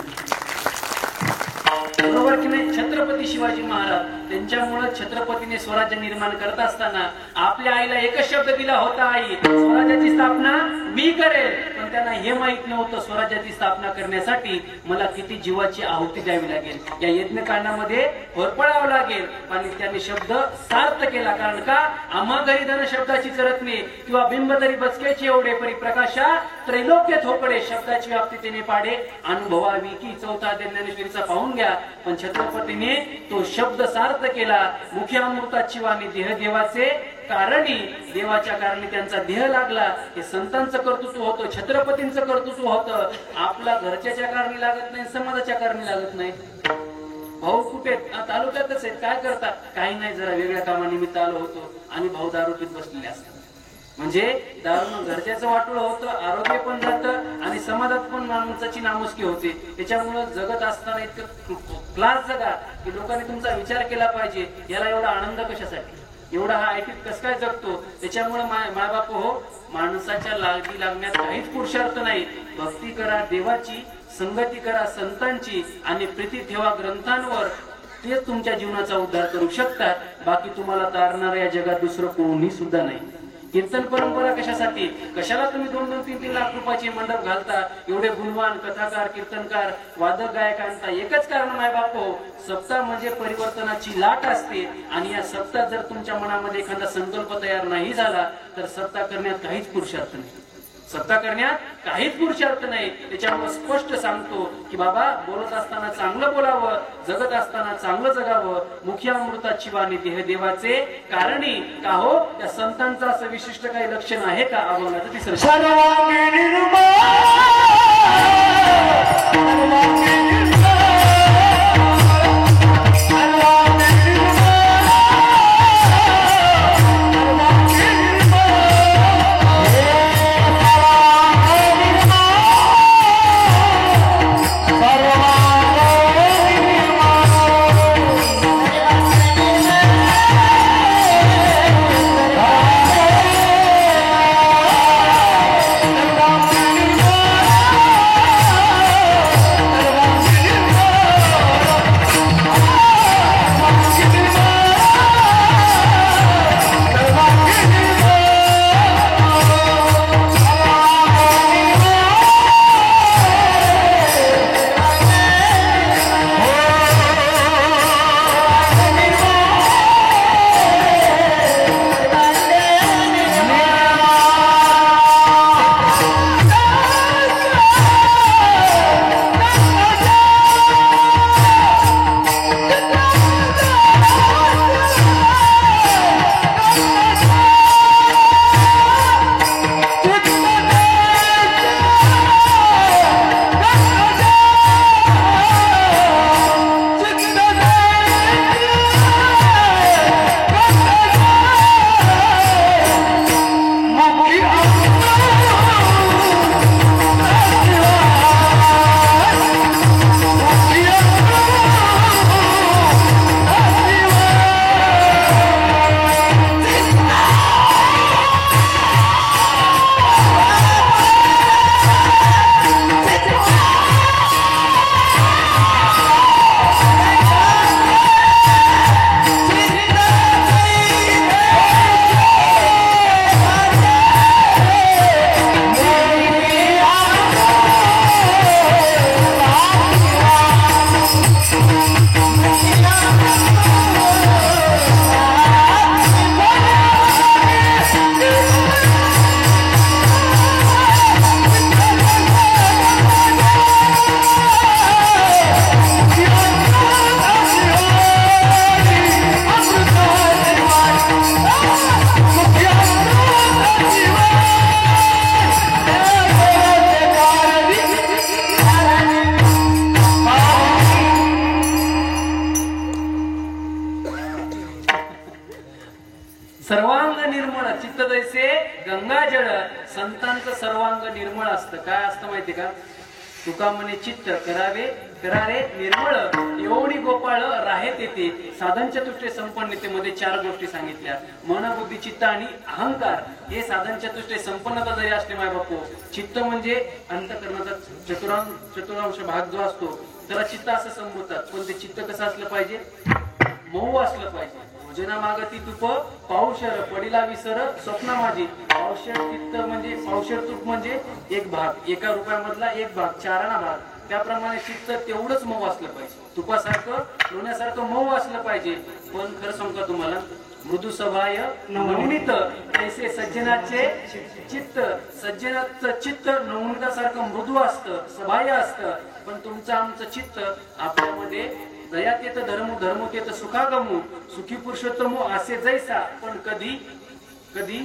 बरोबर की नाही छत्रपती शिवाजी महाराज त्यांच्यामुळे छत्रपतीने स्वराज्य निर्माण करत असताना आपल्या आईला एकच शब्द दिला होता आई स्वराज्याची स्थापना मी करेल पण त्यांना हे माहित नव्हतं स्वराज्याची स्थापना करण्यासाठी मला किती जीवाची आहुती द्यावी लागेल या यज्ञकांडामध्ये होरपळावं लागेल आणि त्यांनी शब्द सार्थ केला कारण का आम्हा घरी धन शब्दाची चरतणे किंवा बिंब तरी बचकेचे एवढे परी प्रकाशा त्रैलोक्य थोपडे शब्दाची व्याप्ती त्याने पाडे अनुभवावी की चौथा ज्ञानेश्वरीचा पाहून घ्या पण छत्रपतीने तो शब्द सार्थ केला मुख्य अमृताची वाणी देह देवाचे कारणी देवाच्या कारणी त्यांचा देह लागला हे संतांचं कर्तृत्व होतं छत्रपतींचं कर्तृत्व होतं आपला घरच्याच्या कारणी लागत नाही समाजाच्या कारणी लागत नाही भाऊ कुठे तालुक्यातच आहेत काय करतात काही नाही जरा वेगळ्या कामानिमित्त आलो होतो आणि भाऊ दारू पीत बसलेले असतात म्हणजे दारू घरच्याचं वाटोळ होतं आरोग्य पण जातं आणि समाजात पण माणसाची नामुष्की होते त्याच्यामुळे जगत असताना इतकं क्लास जगा की लोकांनी तुमचा विचार केला पाहिजे याला एवढा आनंद कशासाठी एवढा हा आयटीत कस काय जगतो? त्याच्यामुळे मायबाप हो, माणसाच्या लागी लागण्यात काहीच पुरुषार्थ नाही. भक्ती करा देवाची, संगती करा संतांची आणि प्रीती ठेवा ग्रंथांवर. तेच तुमच्या जीवनाचा उद्धार करू शकतात. बाकी तुम्हाला तारणार या जगात दुसरं कोणी सुद्धा नाही. कीर्तन परंपरा कशासाठी? कशाला तुम्ही 2-2, 3-3 लाख रुपयाचे मंडप घालता? एवढे गुणवान कथाकार, कीर्तनकार, वादक, गायक आणता. एकच कारण माय बापो, सप्ताह म्हणजे परिवर्तनाची लाट असते. आणि या सप्ताह जर तुमच्या मनामध्ये एखादा संकल्प तयार नाही झाला तर सप्ताह करण्यात काहीच पुरुषार्थ नाही. सत्ता करण्यात काहीच पुरुषार्थ नाही. त्याच्यामुळे स्पष्ट सांगतो की बाबा, बोलत असताना चांगलं बोलावं, जगत असताना चांगलं जगावं. मुख्य अमृताची वाणी देह देवाचे कारणी. का हो, त्या संतांचं असं विशिष्ट काही लक्षण आहे का? अभंगाचं तिसरं सर्वांग निर्मळ चित्त जैसे गंगाजळ. संतांचं सर्वांग निर्मळ असतं. काय असतं माहिती का? तुका म्हणे चित्त करावे करारे निर्मळ, एवढी गोपाळ राहे तेथे. साधन चतुष्टय संपन्नतेमध्ये 4 गोष्टी सांगितल्या. मन, बुद्धी, चित्त आणि अहंकार. हे साधन चतुष्टय संपन्नता जरी असते माय बापू, चित्त म्हणजे अंतःकरणाचा चतुरांश भाग जो असतो त्याला चित्त असं संबोधतात. पण ते चित्त कसं असलं पाहिजे? मऊ असलं पाहिजे. भोजना मागती तुप पावशर, पडिला विसर स्वप्न माझी. पावशर चित्त म्हणजे पावशर तूप म्हणजे एक भाग, 1 रुपयामधला 1 भाग, 4 आना भाग. त्याप्रमाणे चित्त तेवढंच मऊ असलं पाहिजे. तुपासारखं लोण्यासारखं मऊ असलं पाहिजे. पण खरं सांगतो तुम्हाला, मृदू सभाय नवनीत ऐसे सज्जनाचे चित्त. सज्जनाचं चित्त नवनीतासारखं मृदू असतं, सभाय असतं. पण तुमचं आमचं चित्त आपल्यामध्ये दयात येत धर्म, धर्मोत येत सुखागमू, सुखी पुरुषोत्तमो असे जैसा. पण कधी कधी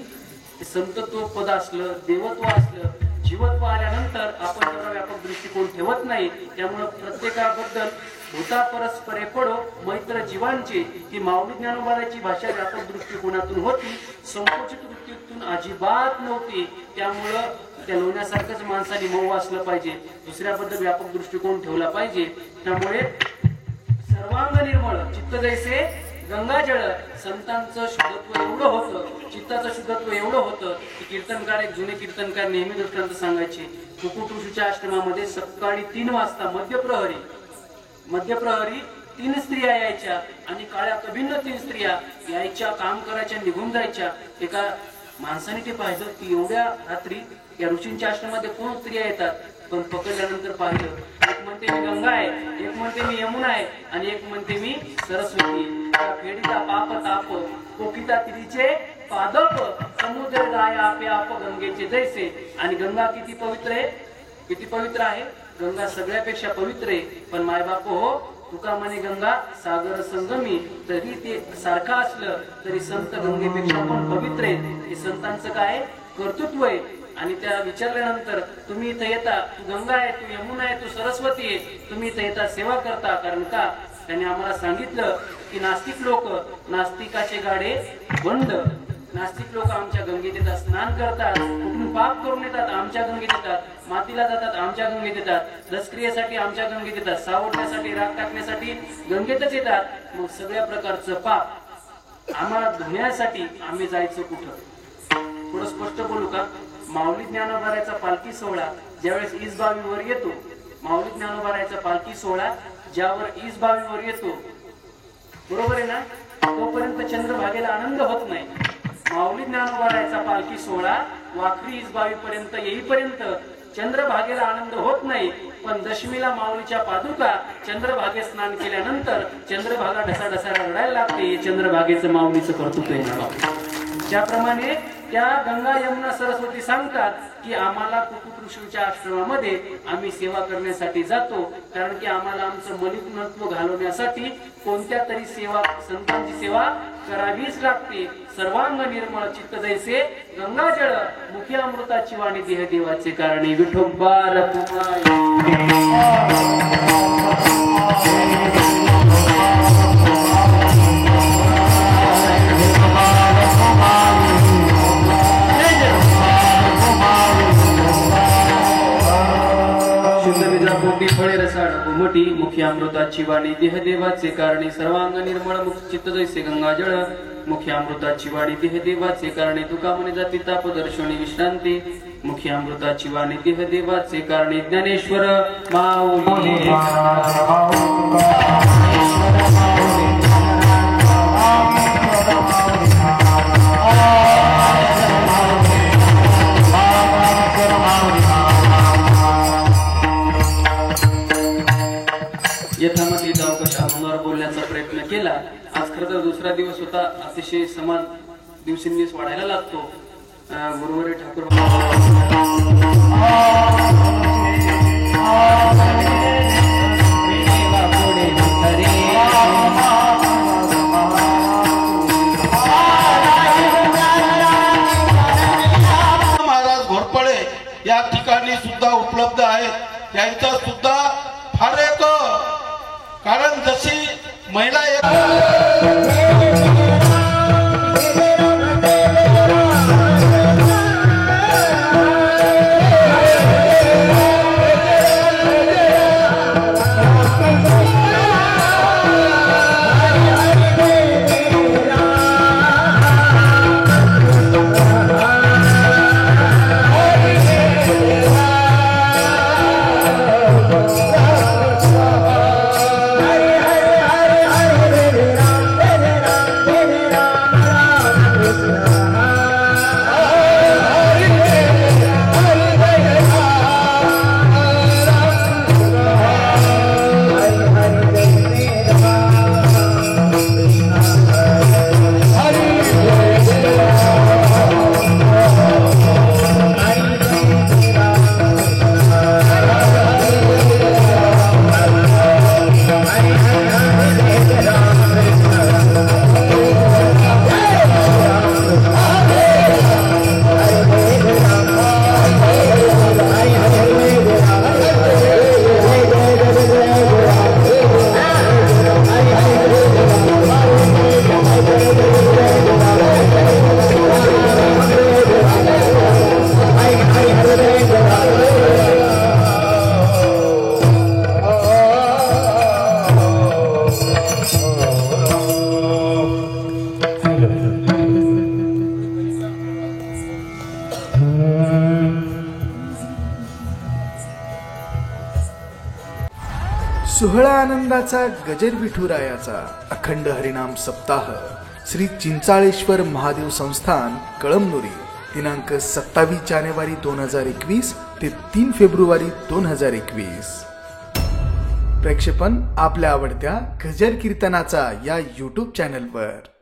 संतत्व पद असलं, देवत्व असलं, जीवत्व आल्यानंतर आपण त्याचा व्यापक दृष्टिकोन ठेवत नाही. त्यामुळे प्रत्येकाबद्दल भूता परस्परे पडो मैत्र जीवांची ही माऊली ज्ञानोबाची भाषा व्यापक दृष्टिकोनातून होती, संकुचित वृत्तीतून अजिबात नव्हती. त्यामुळं त्या लोण्यासारखंच माणसाने मऊ असलं पाहिजे, दुसऱ्याबद्दल व्यापक दृष्टिकोन ठेवला पाहिजे. त्यामुळे सर्वांग निर्मळ चित्त जैसे गंगाजळ संतांचं शुद्धत्व एवढं होतं, चित्ताचं शुद्धत्व एवढं होतं की कीर्तनकार, एक जुने कीर्तनकार नेहमी दृष्टांत सांगायचे. कुकुट ऋषीच्या आश्रमामध्ये सकाळी 3 वाजता मध्यप्रहरी 3 स्त्रिया यायच्या आणि काळ्या कभिन्न 3 स्त्रिया यायच्या, काम करायच्या, निघून जायच्या. एका माणसाने ते पाहिलं की एवढ्या रात्री या ऋषींच्या आश्रमामध्ये कोण स्त्रिया येतात, पण पकडल्यानंतर पाहिलं, एक म्हणते मी गंगा आहे, एक म्हणते मी यमुना आहे आणि एक म्हणते मी सरस्वती. फेडीचा पाप ताप कोकिता तिरीचे पादप, समुद्र गाया आपे आप गंगेचे जैसे. आणि गंगा किती पवित्र आहे, किती पवित्र आहे गंगा, सगळ्यापेक्षा पवित्र आहे. पण मायबाप हो, तुका म्हणे गंगा सागर संगमी, तरी ते सारखं असलं तरी संत गंगेपेक्षा पण पवित्र आहे. हे संतांचं काय कर्तृत्व आहे. आणि त्या विचारल्यानंतर तुम्ही इथं येता, तू गंगा आहे, तू यमुना आहे, तू सरस्वती आहे, तुम्ही इथं येता सेवा करता, कारण का त्यांनी आम्हाला सांगितलं की नास्तिक लोक, नास्तिकाचे गाडे बंड, नास्तिक लोक आमच्या गंगेत येतात, स्नान करतात, कुठून पाप करून येतात, आमच्या गंगेत येतात, मातीला जातात, आमच्या गंगेत येतात, दसक्रियेसाठी आमच्या गंगेत येतात, सावरण्यासाठी, राग टाकण्यासाठी गंगेतच येतात. मग सगळ्या प्रकारचं पाप आम्हाला धुण्यासाठी आम्ही जायचं कुठं? थोडं स्पष्ट बोलू का? माऊली ज्ञानोबारायचा पालखी सोहळा ज्यावेळेस ईसबावीवर येतो, माऊली ज्ञानोबारायचा पालखी सोहळा ज्यावर ईसबावीवर येतो, बरोबर आहे ना, तोपर्यंत चंद्रभागेला आनंद होत नाही. माऊली ज्ञानोबारायचा पालखी सोहळा वाखरी ईसबावी पर्यंत येईपर्यंत चंद्रभागेला आनंद होत नाही. पण दशमीला माऊलीच्या पादुका चंद्रभागेत स्नान केल्यानंतर चंद्रभागा ढसाढसा रडायला लागते. हे चंद्रभागेचं माऊलीचं कर्तृत्व आहे. ज्याप्रमाणे त्या गंगा यमुना सरस्वती सांगतात की आम्हाला कुकुट ऋषीच्या आश्रमामध्ये आम्ही सेवा करण्यासाठी जातो, कारण की आम्हाला आमचं मलिनत्व घालवण्यासाठी कोणत्या तरी सेवा, संतांची सेवा करावीच लागते. सर्वांग निर्मळ चित्त जैसे गंगाजळ, मुखी अमृताची वाणी देह देवाचे कारणे. विठोबार पोटी फळे रसाळ कोमटी, मुखी अमृताची वाणी देह देवाचे कारणे. सर्वांग निर्मळ मुख चित्त जैसे गंगाजळ, मुखी अमृताची वाणी देह देवाचे कारणे. तुका म्हणे जाती ताप दर्शनी विश्रांती, मुखी अमृताची वाणी देह देवाचे कारणे. ज्ञानेश्वर माऊली यथामती अवकाश आम्हाला बोलण्याचा प्रयत्न केला. आज खरं तर दुसरा दिवस होता, अतिशय समान दिवसेंदिवस वाढायला लागतो. गुरुवारी ठाकूर महाराज घोरपडे या ठिकाणी सुद्धा उपलब्ध आहेत. त्यांचा सुद्धा फार एक, कारण जशी महिला सोहळा आनंदाचा गजर विठुरायाचा अखंड हरिनाम सप्ताह श्री चिंचाळेश्वर महादेव संस्थान कळमनुरी दिनांक 27 जानेवारी 2021 ते 3 फेब्रुवारी 2021. प्रक्षेपण आपल्या आवडत्या गजर कीर्तनाचा या YouTube चॅनलवर.